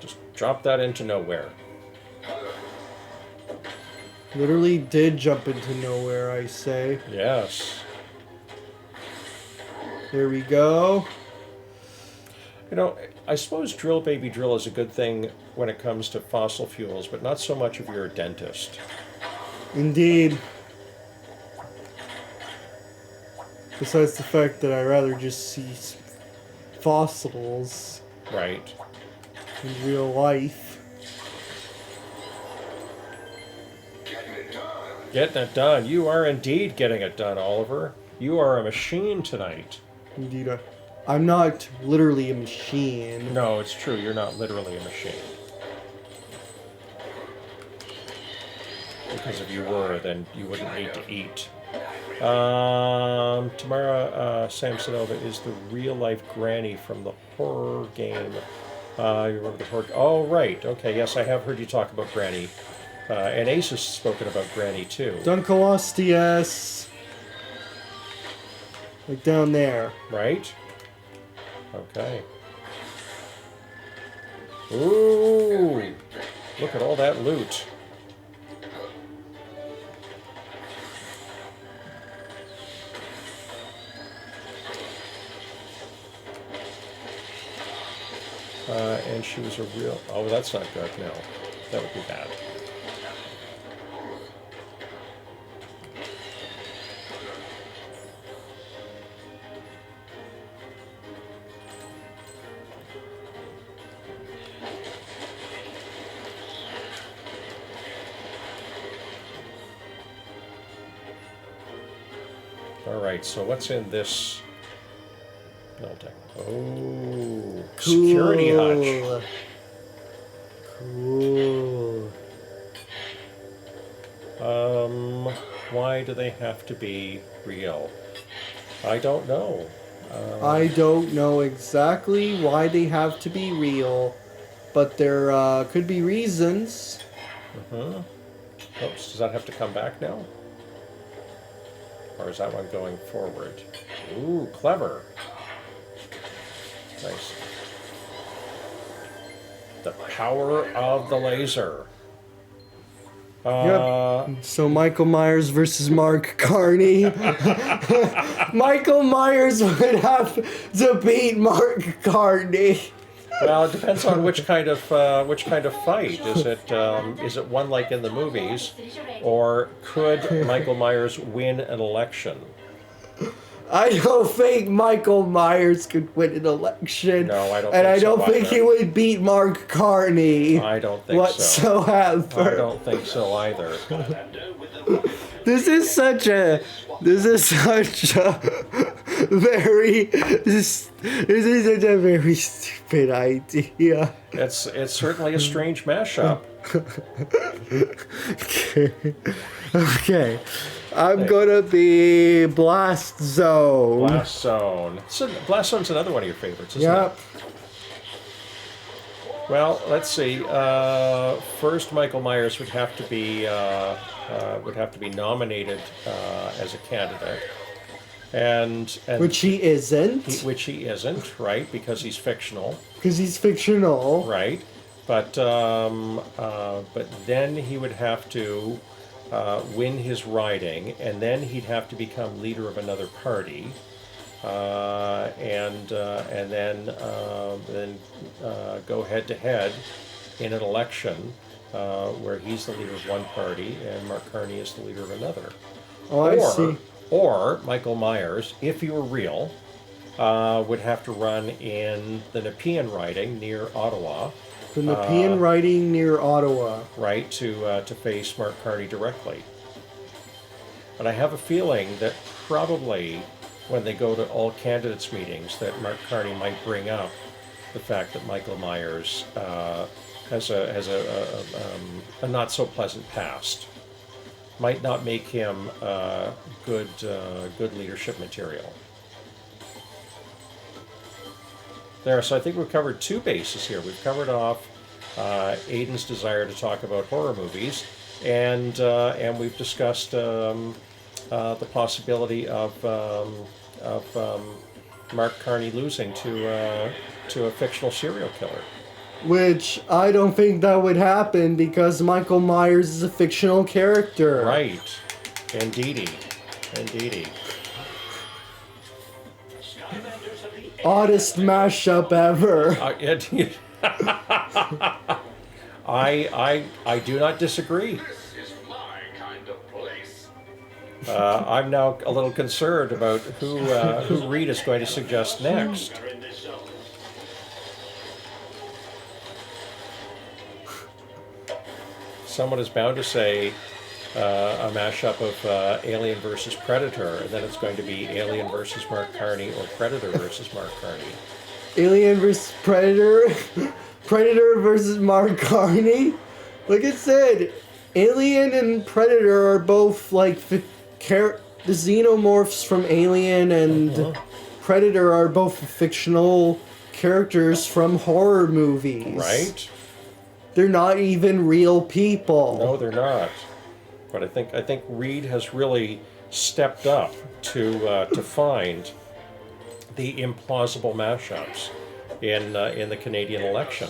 Speaker 1: Just drop that into nowhere.
Speaker 2: Literally did jump into nowhere, I say.
Speaker 1: Yes.
Speaker 2: There we go.
Speaker 1: You know, I suppose Drill Baby Drill is a good thing when it comes to fossil fuels, but not so much if you're a dentist.
Speaker 2: Indeed. Besides the fact that I rather just see fossils
Speaker 1: Right.
Speaker 2: in real life.
Speaker 1: Getting it done. You are indeed getting it done, Oliver. You are a machine tonight.
Speaker 2: Indeed, I'm not literally a machine.
Speaker 1: No, it's true. You're not literally a machine. Because if you were, then you wouldn't need to eat. Tamara Samsonova is the real-life granny from the horror game. You remember the horror... Oh, right. Okay, yes, I have heard you talk about Granny. And Ace has spoken about Granny, too.
Speaker 2: Dunkalostias. Like down there.
Speaker 1: Right? Okay. Ooh! Look at all that loot. And she was a real... Oh, that's not good. No. That would be bad. Alright, so what's in this building? Oh, security hutch.
Speaker 2: Cool.
Speaker 1: Why do they have to be real? I don't know.
Speaker 2: I don't know exactly why they have to be real, but there could be reasons.
Speaker 1: Oops, does that have to come back now? Or is that one going forward? Ooh, clever. Nice. The power of the laser.
Speaker 2: Yep. So Michael Myers versus Mark Carney. Michael Myers would have to beat Mark Carney.
Speaker 1: Well, it depends on which kind of fight. Is it one like in the movies, or could Michael Myers win an election?
Speaker 2: I don't think Michael Myers could win an election.
Speaker 1: No, I don't
Speaker 2: and
Speaker 1: think
Speaker 2: I
Speaker 1: so
Speaker 2: don't think
Speaker 1: either.
Speaker 2: he would beat Mark Carney
Speaker 1: I don't think so.
Speaker 2: whatsoever.
Speaker 1: I don't think so either.
Speaker 5: Skylander with the
Speaker 2: This is such a very this is such a very stupid idea.
Speaker 1: It's certainly a strange mashup.
Speaker 2: Okay. I'm gonna be Blast Zone.
Speaker 1: Blast Zone. Blast Zone's another one of your favorites, isn't
Speaker 2: Yep.
Speaker 1: it? Well, let's see. First, Michael Myers would have to be nominated as a candidate, and
Speaker 2: Which he isn't.
Speaker 1: which he isn't, right? Because he's fictional,
Speaker 2: Because he's fictional.
Speaker 1: right? But then he would have to win his riding, and then he'd have to become leader of another party, and then go head to head in an election where he's the leader of one party and Mark Carney is the leader of another.
Speaker 2: Oh, I see.
Speaker 1: Or Michael Myers, if he were real, would have to run in the Nepean riding near Ottawa.
Speaker 2: The Nepean riding near Ottawa.
Speaker 1: Right, to face Mark Carney directly. And I have a feeling that probably when they go to all candidates meetings that Mark Carney might bring up the fact that Michael Myers has a not so pleasant past. Might not make him good leadership material. There, so I think we've covered two bases here. We've covered off Aiden's desire to talk about horror movies, and we've discussed the possibility of Mark Carney losing to a fictional serial killer.
Speaker 2: Which I don't think that would happen because Michael Myers is a fictional character.
Speaker 1: Right, indeedy.
Speaker 5: Skylanders of the
Speaker 2: Oddest mashup ever.
Speaker 1: I do not disagree.
Speaker 4: This is my kind of place.
Speaker 1: I'm now a little concerned about who Reed is going to suggest next.
Speaker 5: are in this zone.
Speaker 1: Someone is bound to say a mashup of Alien versus Predator, and then it's going to be Alien versus Mark Carney or Predator versus Mark Carney.
Speaker 2: Alien versus Predator. Predator versus Mark Carney. Like I said, Alien and Predator are both like the xenomorphs from Alien and Predator are both fictional characters from horror movies.
Speaker 1: Right?
Speaker 2: They're not even real people.
Speaker 1: No, they're not. But I think Reed has really stepped up to find the implausible mashups in the Canadian election,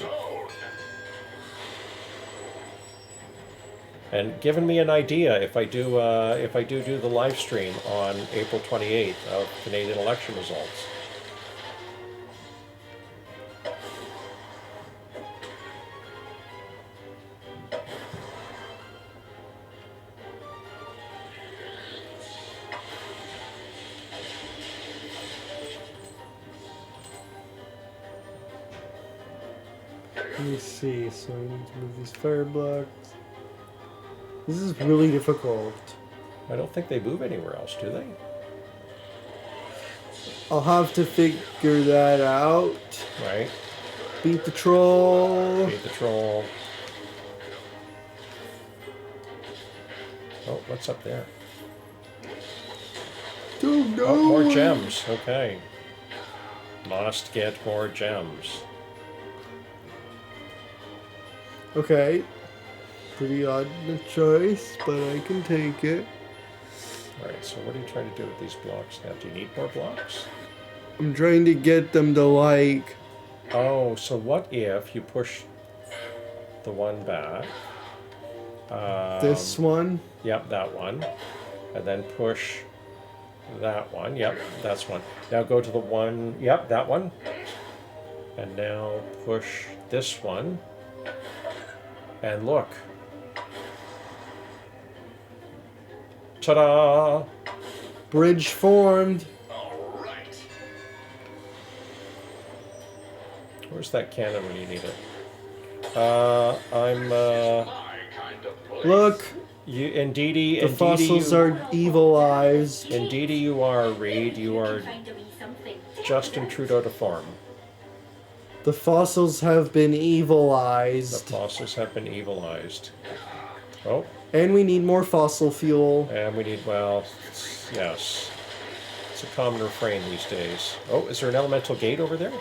Speaker 1: and given me an idea if I do the live stream on April 28th of Canadian election results.
Speaker 2: Let me see. So I need to move these fire blocks. This is really difficult.
Speaker 1: I don't think they move anywhere else, do they?
Speaker 2: I'll have to figure that out.
Speaker 1: Right.
Speaker 2: Beat the troll.
Speaker 1: Beat the troll. Oh, what's up there?
Speaker 2: Don't know.
Speaker 1: Oh, more gems. Okay. Must get more gems.
Speaker 2: Okay. Pretty odd choice, but I can take it.
Speaker 1: Alright, so what are you trying to do with these blocks now? Do you need more blocks?
Speaker 2: I'm trying to get them to like.
Speaker 1: Oh, so what if you push the one back?
Speaker 2: This one?
Speaker 1: Yep, that one. And then push that one. Yep, that's one. Now go to the one. Yep, that one. And now push this one. And look. Ta-da!
Speaker 2: Bridge formed.
Speaker 4: All
Speaker 1: Where's that cannon when you need it? I'm.
Speaker 4: My kind of place.
Speaker 2: Look,
Speaker 1: You, indeedy,
Speaker 2: the fossils are evil-eyed.
Speaker 1: Indeedy, you are, Reed. You are
Speaker 3: Find a wee something.
Speaker 1: Justin Trudeau to form.
Speaker 2: The fossils have been
Speaker 1: The
Speaker 2: evil-eyed.
Speaker 1: fossils have been evilized. Oh,
Speaker 2: And we need more fossil fuel.
Speaker 1: and we need, well, yes. It's a common refrain these days. Oh, is there an elemental gate over there?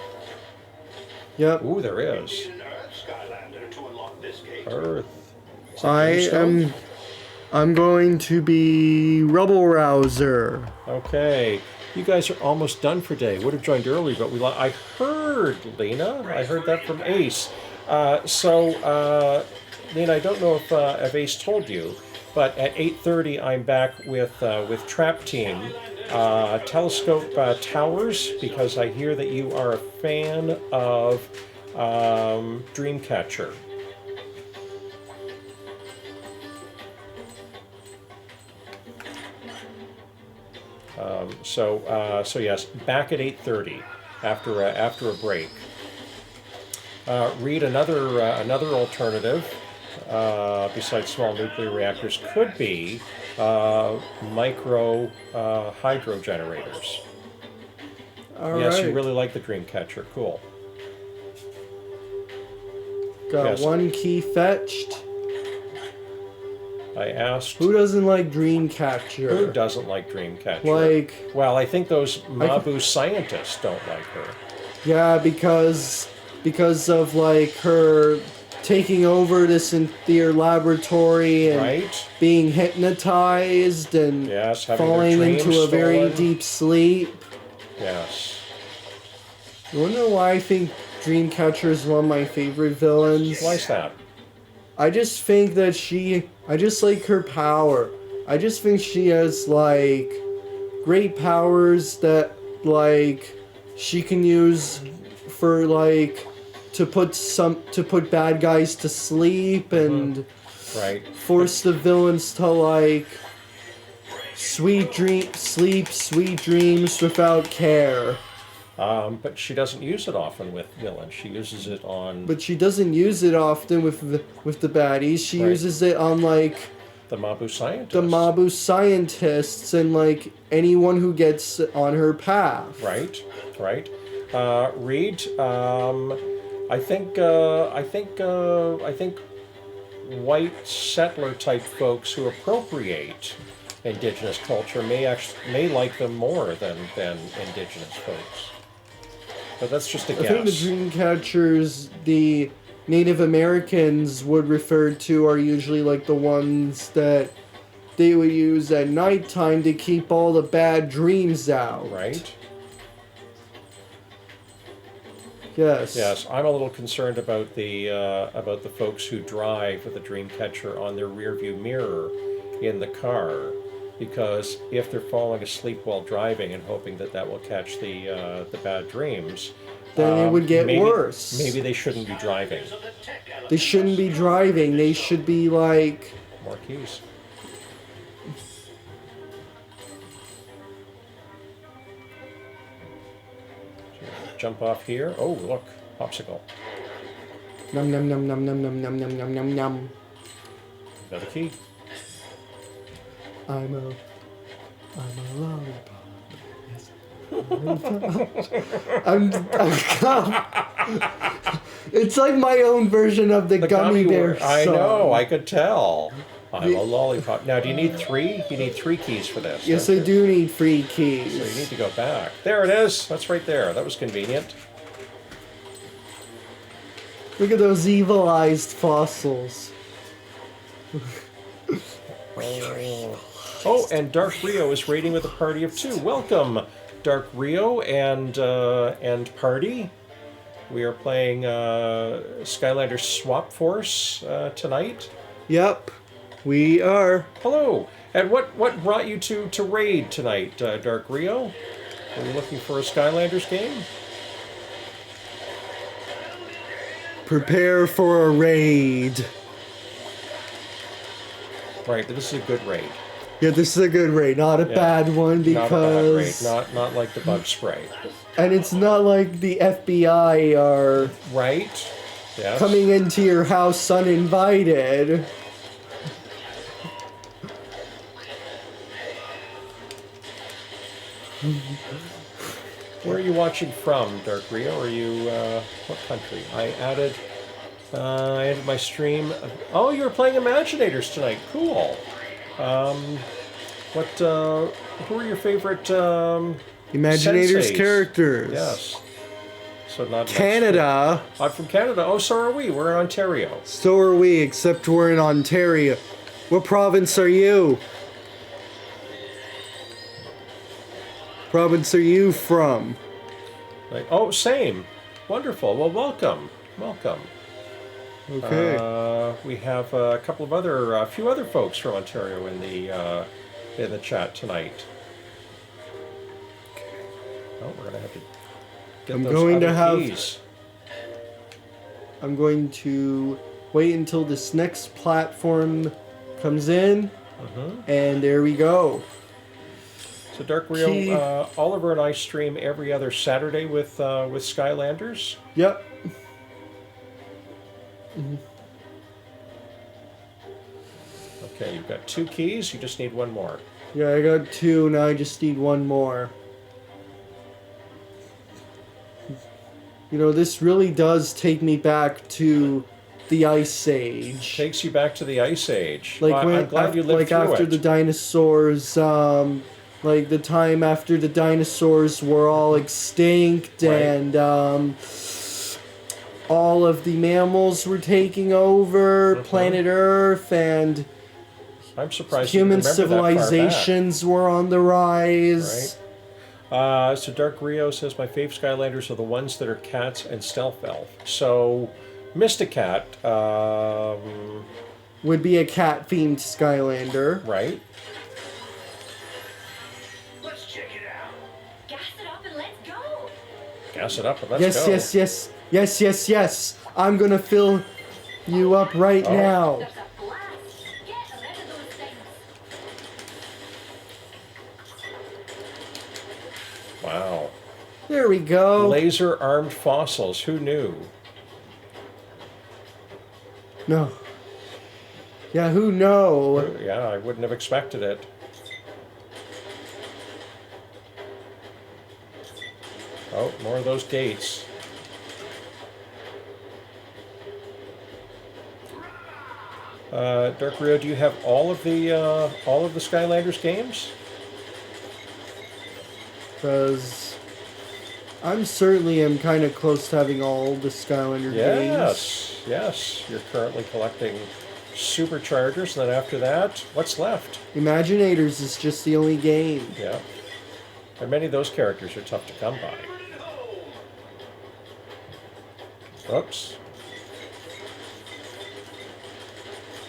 Speaker 2: Yep.
Speaker 1: Ooh, there is.
Speaker 5: Need an Earth Skylander to unlock this gate.
Speaker 1: Earth. Is it
Speaker 2: I
Speaker 1: Brimstone?
Speaker 2: am... I'm going to be Rubble Rouser.
Speaker 1: Okay. You guys are almost done for today. Would have joined early, but I heard, Lena. I heard that from Ace. Lena, I don't know if Ace told you, but at 8:30 I'm back with Trap Team, Telescope Towers, because I hear that you are a fan of Dreamcatcher. So yes, back at 8:30 after a break. Read another alternative besides small nuclear reactors could be micro hydro generators.
Speaker 2: All
Speaker 1: Yes,
Speaker 2: right.
Speaker 1: you really like the Dreamcatcher. Cool.
Speaker 2: Got
Speaker 1: yes.
Speaker 2: one key fetched.
Speaker 1: I asked
Speaker 2: Who doesn't like Dreamcatcher?
Speaker 1: who doesn't like Dreamcatcher.
Speaker 2: Like,
Speaker 1: Well, I think those Mabu scientists don't like her.
Speaker 2: yeah, because of like her taking over this entire laboratory and
Speaker 1: Right?
Speaker 2: being hypnotized and
Speaker 1: Yes, having their
Speaker 2: falling
Speaker 1: dreams
Speaker 2: into a very
Speaker 1: stolen.
Speaker 2: deep sleep.
Speaker 1: Yes.
Speaker 2: You wanna know why I think Dreamcatcher is one of my favorite villains?
Speaker 1: Why's that?
Speaker 2: I just think that I just like her power. I just think she has like great powers that like she can use for like to put bad guys to sleep and
Speaker 1: Right.
Speaker 2: force the villains to like sweet dreams without care.
Speaker 1: But she doesn't use it often with villains. She uses it on
Speaker 2: But she doesn't use it often with the baddies. She
Speaker 1: Right.
Speaker 2: uses it on like
Speaker 1: the Mabu scientists.
Speaker 2: the Mabu scientists and like anyone who gets on her path.
Speaker 1: Right. Right. Reed. I think white settler type folks who appropriate indigenous culture may like them more than indigenous folks. But that's just a
Speaker 2: I think the
Speaker 1: guess.
Speaker 2: Dreamcatchers the Native Americans would refer to are usually like the ones that they would use at nighttime to keep all the bad dreams out.
Speaker 1: Right.
Speaker 2: Yes.
Speaker 1: Yes, I'm a little concerned about the folks who drive with a Dreamcatcher on their rearview mirror in the car, because if they're falling asleep while driving and hoping that will catch the bad dreams,
Speaker 2: Then it would get worse.
Speaker 1: Maybe they shouldn't be driving.
Speaker 2: They shouldn't be driving. They should be like
Speaker 1: More keys. Jump off here. Oh, look, popsicle.
Speaker 2: num num num num num num num num num num num.
Speaker 1: Another key.
Speaker 2: I'm a lollipop. Yes. It's like my own version of the gummy bear
Speaker 1: worm. I
Speaker 2: song.
Speaker 1: know. I could tell. I'm a lollipop. Now, do you need three? You need 3 keys for this.
Speaker 2: Yes,
Speaker 1: don't
Speaker 2: I
Speaker 1: you?
Speaker 2: do need free
Speaker 1: So you need
Speaker 2: keys.
Speaker 1: to go back. There it is. That's right there. That was convenient.
Speaker 2: Look at those evil-eyed fossils.
Speaker 1: Oh, and Dark Rio is raiding with a party of 2. Welcome, Dark Rio and party. We are playing Skylanders Swap Force tonight.
Speaker 2: Yep, we are.
Speaker 1: Hello. And what brought you to raid tonight, Dark Rio? Are you looking for a Skylanders game?
Speaker 2: Prepare for a raid.
Speaker 1: Right, this is a good raid.
Speaker 2: Yeah, this is a good raid, not a bad one
Speaker 1: Not a bad raid.
Speaker 2: because...
Speaker 1: Not like the bug spray.
Speaker 2: And it's not like the FBI are
Speaker 1: Right? Yes.
Speaker 2: coming into your house uninvited.
Speaker 1: Where are you watching from, Dark Rio? Are you what country? I added my stream. Oh, you were playing Imaginators tonight. Cool. Who are your favorite
Speaker 2: Imaginators
Speaker 1: senseis?
Speaker 2: characters.
Speaker 1: Yes. So not
Speaker 2: Canada.
Speaker 1: I'm from Canada. Oh, so are we. We're in Ontario.
Speaker 2: So are we, except we're in Ontario. What province are you? Province are you from?
Speaker 1: Like, oh, same. Wonderful. Well, welcome. Welcome.
Speaker 2: Okay.
Speaker 1: We have a couple of a few other folks from Ontario in the chat tonight. Oh, we're gonna have to get
Speaker 2: I'm
Speaker 1: those
Speaker 2: going to
Speaker 1: other
Speaker 2: have-
Speaker 1: keys.
Speaker 2: I'm going to wait until this next platform comes in. And there we go.
Speaker 1: So Dark
Speaker 2: Key.
Speaker 1: Rio, Oliver and I stream every other Saturday with Skylanders.
Speaker 2: Yep.
Speaker 1: Okay, you've got 2 keys. You just need one more.
Speaker 2: Yeah, I got 2, now I just need 1 more. You know, this really does take me back to the Ice Age.
Speaker 1: Takes you back to the Ice Age.
Speaker 2: Like
Speaker 1: Well,
Speaker 2: when,
Speaker 1: I'm glad you lived
Speaker 2: like
Speaker 1: through
Speaker 2: after
Speaker 1: it.
Speaker 2: the dinosaurs, like the time after the dinosaurs were all extinct
Speaker 1: Right.
Speaker 2: and all of the mammals were taking over planet Earth and
Speaker 1: I'm surprised you
Speaker 2: human
Speaker 1: remember that far back.
Speaker 2: civilizations were on the rise.
Speaker 1: Right. So Dark Rio says my fave Skylanders are the ones that are cats and Stealth Elf. So Mysticat,
Speaker 2: Would be a cat-themed Skylander.
Speaker 1: right?
Speaker 5: Let's check it out.
Speaker 3: Gas it up and let's go.
Speaker 1: Gas it up and let's
Speaker 2: Yes,
Speaker 1: go.
Speaker 2: yes, yes, yes, yes, yes. I'm gonna fill you up right
Speaker 1: Oh.
Speaker 2: now.
Speaker 3: There's a blast. Get rid of those things.
Speaker 1: Wow.
Speaker 2: There we go.
Speaker 1: Laser-armed fossils. Who knew?
Speaker 2: No. Yeah, who know?
Speaker 1: Yeah, I wouldn't have expected it. Oh, more of those gates. Dark Rio, do you have all of the Skylanders games?
Speaker 2: Because I'm certainly am kind of close to having all the Skylander games.
Speaker 1: Yes, yes. You're currently collecting Superchargers, and then after that, what's left?
Speaker 2: Imaginators is just the only game.
Speaker 1: Yeah. And many of those characters are tough to come by. Oops.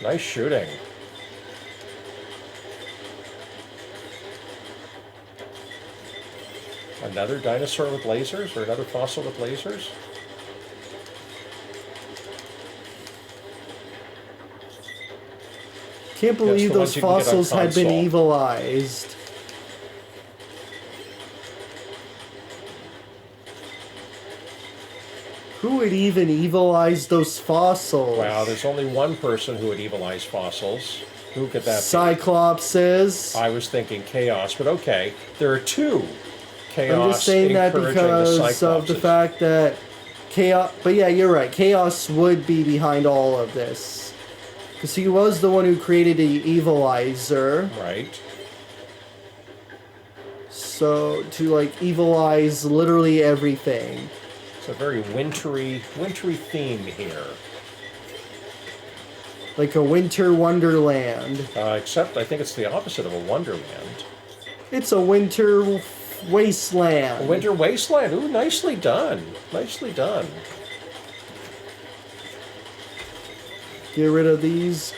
Speaker 1: Nice shooting. Another dinosaur with lasers, or another fossil with lasers?
Speaker 2: Can't believe
Speaker 1: the
Speaker 2: those
Speaker 1: ones you can get on
Speaker 2: fossils had been
Speaker 1: console.
Speaker 2: evilized. Who would even evilize those fossils?
Speaker 1: Wow, there's only one person who would evilize fossils. Who could that be?
Speaker 2: Cyclopses.
Speaker 1: I was thinking Chaos, but okay. There are 2. Chaos
Speaker 2: I'm just saying that
Speaker 1: encouraging
Speaker 2: because of the
Speaker 1: Cyclopses.
Speaker 2: fact that Chaos. But yeah, you're right. Chaos would be behind all of this. Because he was the one who created the Evilizer.
Speaker 1: Right.
Speaker 2: So, to like evilize literally everything.
Speaker 1: It's a very wintry theme here.
Speaker 2: Like a winter wonderland.
Speaker 1: Except I think it's the opposite of a wonderland.
Speaker 2: It's a winter wasteland.
Speaker 1: A winter wasteland. Ooh, nicely done. Nicely done.
Speaker 2: Get rid of these.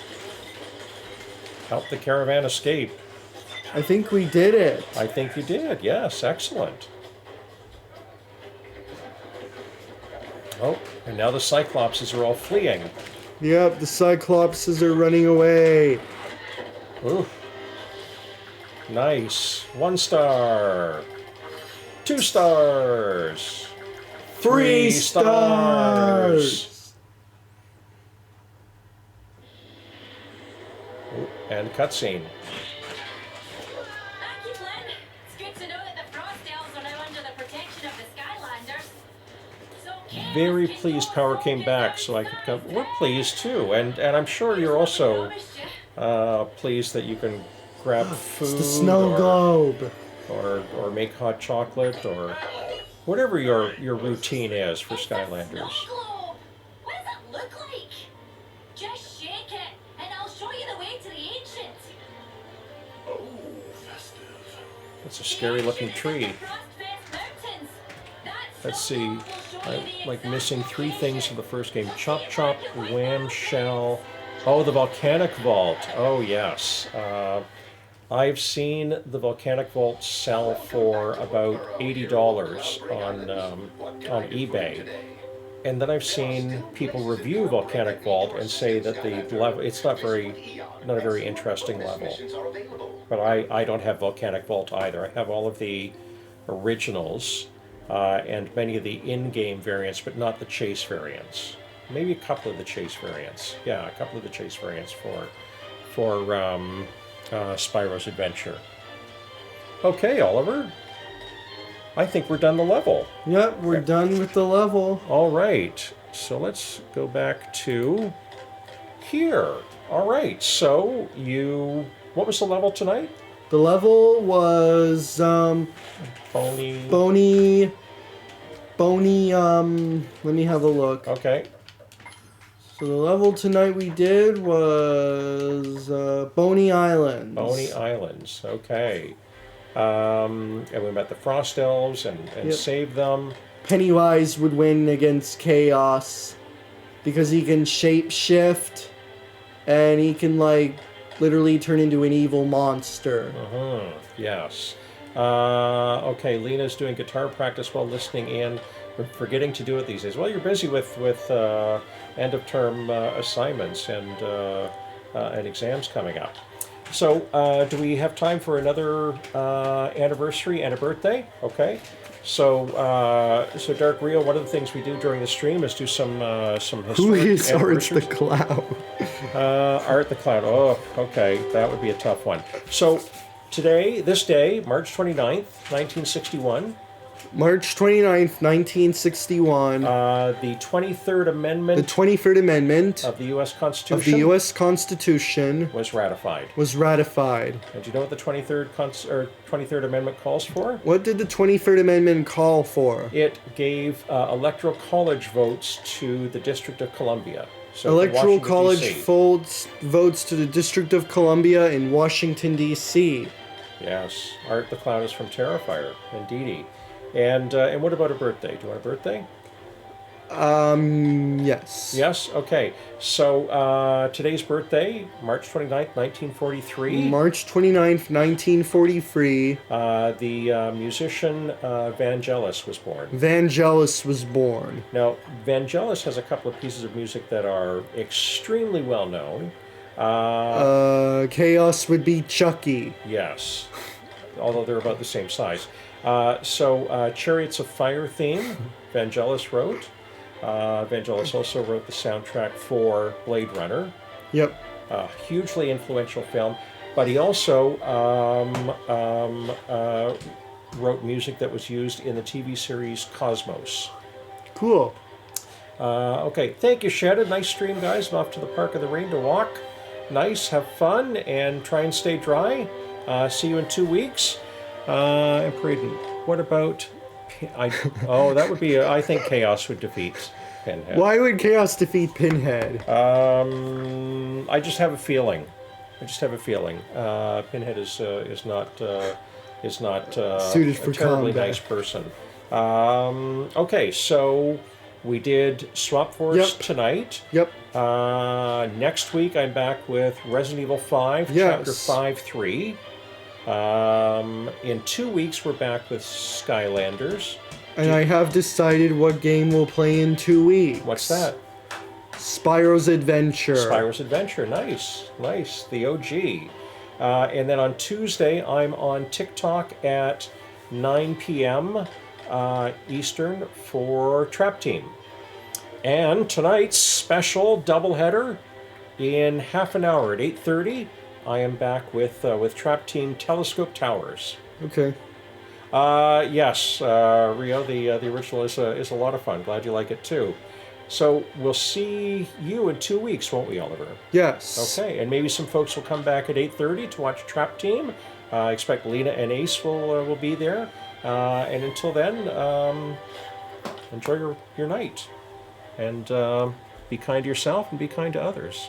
Speaker 1: Help the caravan escape.
Speaker 2: I think we did it.
Speaker 1: I think you did. Yes, excellent. Oh, and now the Cyclopses are all fleeing.
Speaker 2: Yep, the Cyclopses are running away.
Speaker 1: Ooh. Nice. 1 star. 2 stars.
Speaker 2: 3 stars.
Speaker 1: Ooh, and cutscene.
Speaker 3: Thank you, Flynn. It's good to know that the Frost Elves are now under the protection of the Skylanders. So chaos
Speaker 1: Very
Speaker 3: can
Speaker 1: pleased
Speaker 3: no
Speaker 1: Power came
Speaker 3: longer
Speaker 1: back so I could come.
Speaker 3: stand.
Speaker 1: We're pleased too, and I'm sure you're also
Speaker 3: Promised you.
Speaker 1: pleased that you can grab food
Speaker 2: It's the snow globe.
Speaker 1: or make hot chocolate or whatever your routine is for
Speaker 3: It's a
Speaker 1: Skylanders.
Speaker 3: snow globe. What does it look like? Just shake it, and I'll show you the way to the ancient.
Speaker 5: Oh, festive.
Speaker 1: It's a scary looking tree. Let's
Speaker 3: Let's
Speaker 1: see. I'm like missing 3 things from the first game. Chop Chop, Wham Shell. Oh, the Volcanic Vault. Oh, yes. I've seen the Volcanic Vault sell for about $80 on eBay. And then I've seen people review Volcanic Vault and say that the level, it's not a very interesting level. But I don't have Volcanic Vault either. I have all of the originals and many of the in-game variants, but not the chase variants. Maybe a couple of the chase variants. Yeah, a couple of the chase variants for Spyro's Adventure. Okay, Oliver. I think we're done the level.
Speaker 2: Yep, we're done with the level.
Speaker 1: All right. So let's go back to here. All right. So what was the level tonight?
Speaker 2: The level was
Speaker 1: Boney.
Speaker 2: Boney, let me have a look.
Speaker 1: Okay.
Speaker 2: So the level tonight we did was Boney Islands.
Speaker 1: Boney Islands. Okay. And we met the Frost Elves and
Speaker 2: Yep.
Speaker 1: saved them.
Speaker 2: Pennywise would win against Chaos because he can shape shift and he can like literally turn into an evil monster.
Speaker 1: Yes. Okay, Lena's doing guitar practice while listening in. We're forgetting to do it these days. Well, you're busy with end of term assignments and exams coming up. So, do we have time for another anniversary and a birthday? Okay. So, Dark Rio, one of the things we do during the stream is do some historic
Speaker 2: Who is Arts the
Speaker 1: anniversaries.
Speaker 2: Clown?
Speaker 1: Art the Clown. Oh, okay. That would be a tough one. So, this day, March 29th, 1961,
Speaker 2: March 29th, 1961,
Speaker 1: the 23rd
Speaker 2: the
Speaker 1: Amendment
Speaker 2: 23rd Amendment
Speaker 1: of the U.S. Constitution
Speaker 2: of the U.S. Constitution
Speaker 1: was ratified.
Speaker 2: was ratified.
Speaker 1: And do you know what the 23rd Amendment calls for?
Speaker 2: What did the 23rd Amendment call for?
Speaker 1: It gave electoral college votes to the District of Columbia. So to
Speaker 2: Electoral
Speaker 1: Washington,
Speaker 2: College
Speaker 1: D.C.
Speaker 2: votes to the District of Columbia in Washington, D.C.
Speaker 1: Yes, Art the Clown is from Terrifier, indeedy. And what about a birthday? Do you want a birthday?
Speaker 2: Yes.
Speaker 1: Yes? Okay. So today's birthday, March 29th, 1943.
Speaker 2: March 29th, 1943,
Speaker 1: The musician Vangelis was born.
Speaker 2: Vangelis was born.
Speaker 1: Now, Vangelis has a couple of pieces of music that are extremely well known.
Speaker 2: Chaos would be Chucky.
Speaker 1: Yes, although they're about the same size. Chariots of Fire theme, Vangelis wrote. Vangelis also wrote the soundtrack for Blade Runner.
Speaker 2: Yep.
Speaker 1: A hugely influential film. But he also wrote music that was used in the TV series Cosmos.
Speaker 2: Cool.
Speaker 1: Okay, thank you, Shed. Nice stream, guys. I'm off to the Park of the Rain to walk. Nice, have fun, and try and stay dry. See you in 2 weeks. And Braden, what about... that would be... I think Chaos would defeat Pinhead.
Speaker 2: Why would Chaos defeat Pinhead?
Speaker 1: I just have a feeling. Pinhead is not
Speaker 2: Suited for
Speaker 1: a terribly
Speaker 2: combat.
Speaker 1: nice person. Okay, so we did Swap Force
Speaker 2: Yep.
Speaker 1: tonight.
Speaker 2: Yep.
Speaker 1: Next week I'm back with Resident Evil 5,
Speaker 2: Yes.
Speaker 1: Chapter 5-3. In 2 weeks we're back with Skylanders.
Speaker 2: And I have decided what game we'll play in 2 weeks.
Speaker 1: What's that?
Speaker 2: Spyro's Adventure.
Speaker 1: Spyro's Adventure, nice, the OG. And then on Tuesday, I'm on TikTok at 9 p.m. Eastern for Trap Team. And tonight's special doubleheader in half an hour at 8:30. I am back with Trap Team Telescope Towers.
Speaker 2: Okay.
Speaker 1: Yes, Rio, the original is a lot of fun. Glad you like it too. So we'll see you in 2 weeks, won't we, Oliver?
Speaker 2: Yes.
Speaker 1: Okay, and maybe some folks will come back at 8:30 to watch Trap Team. I expect Lena and Ace will be there. And until then, enjoy your night. And be kind to yourself and be kind to others.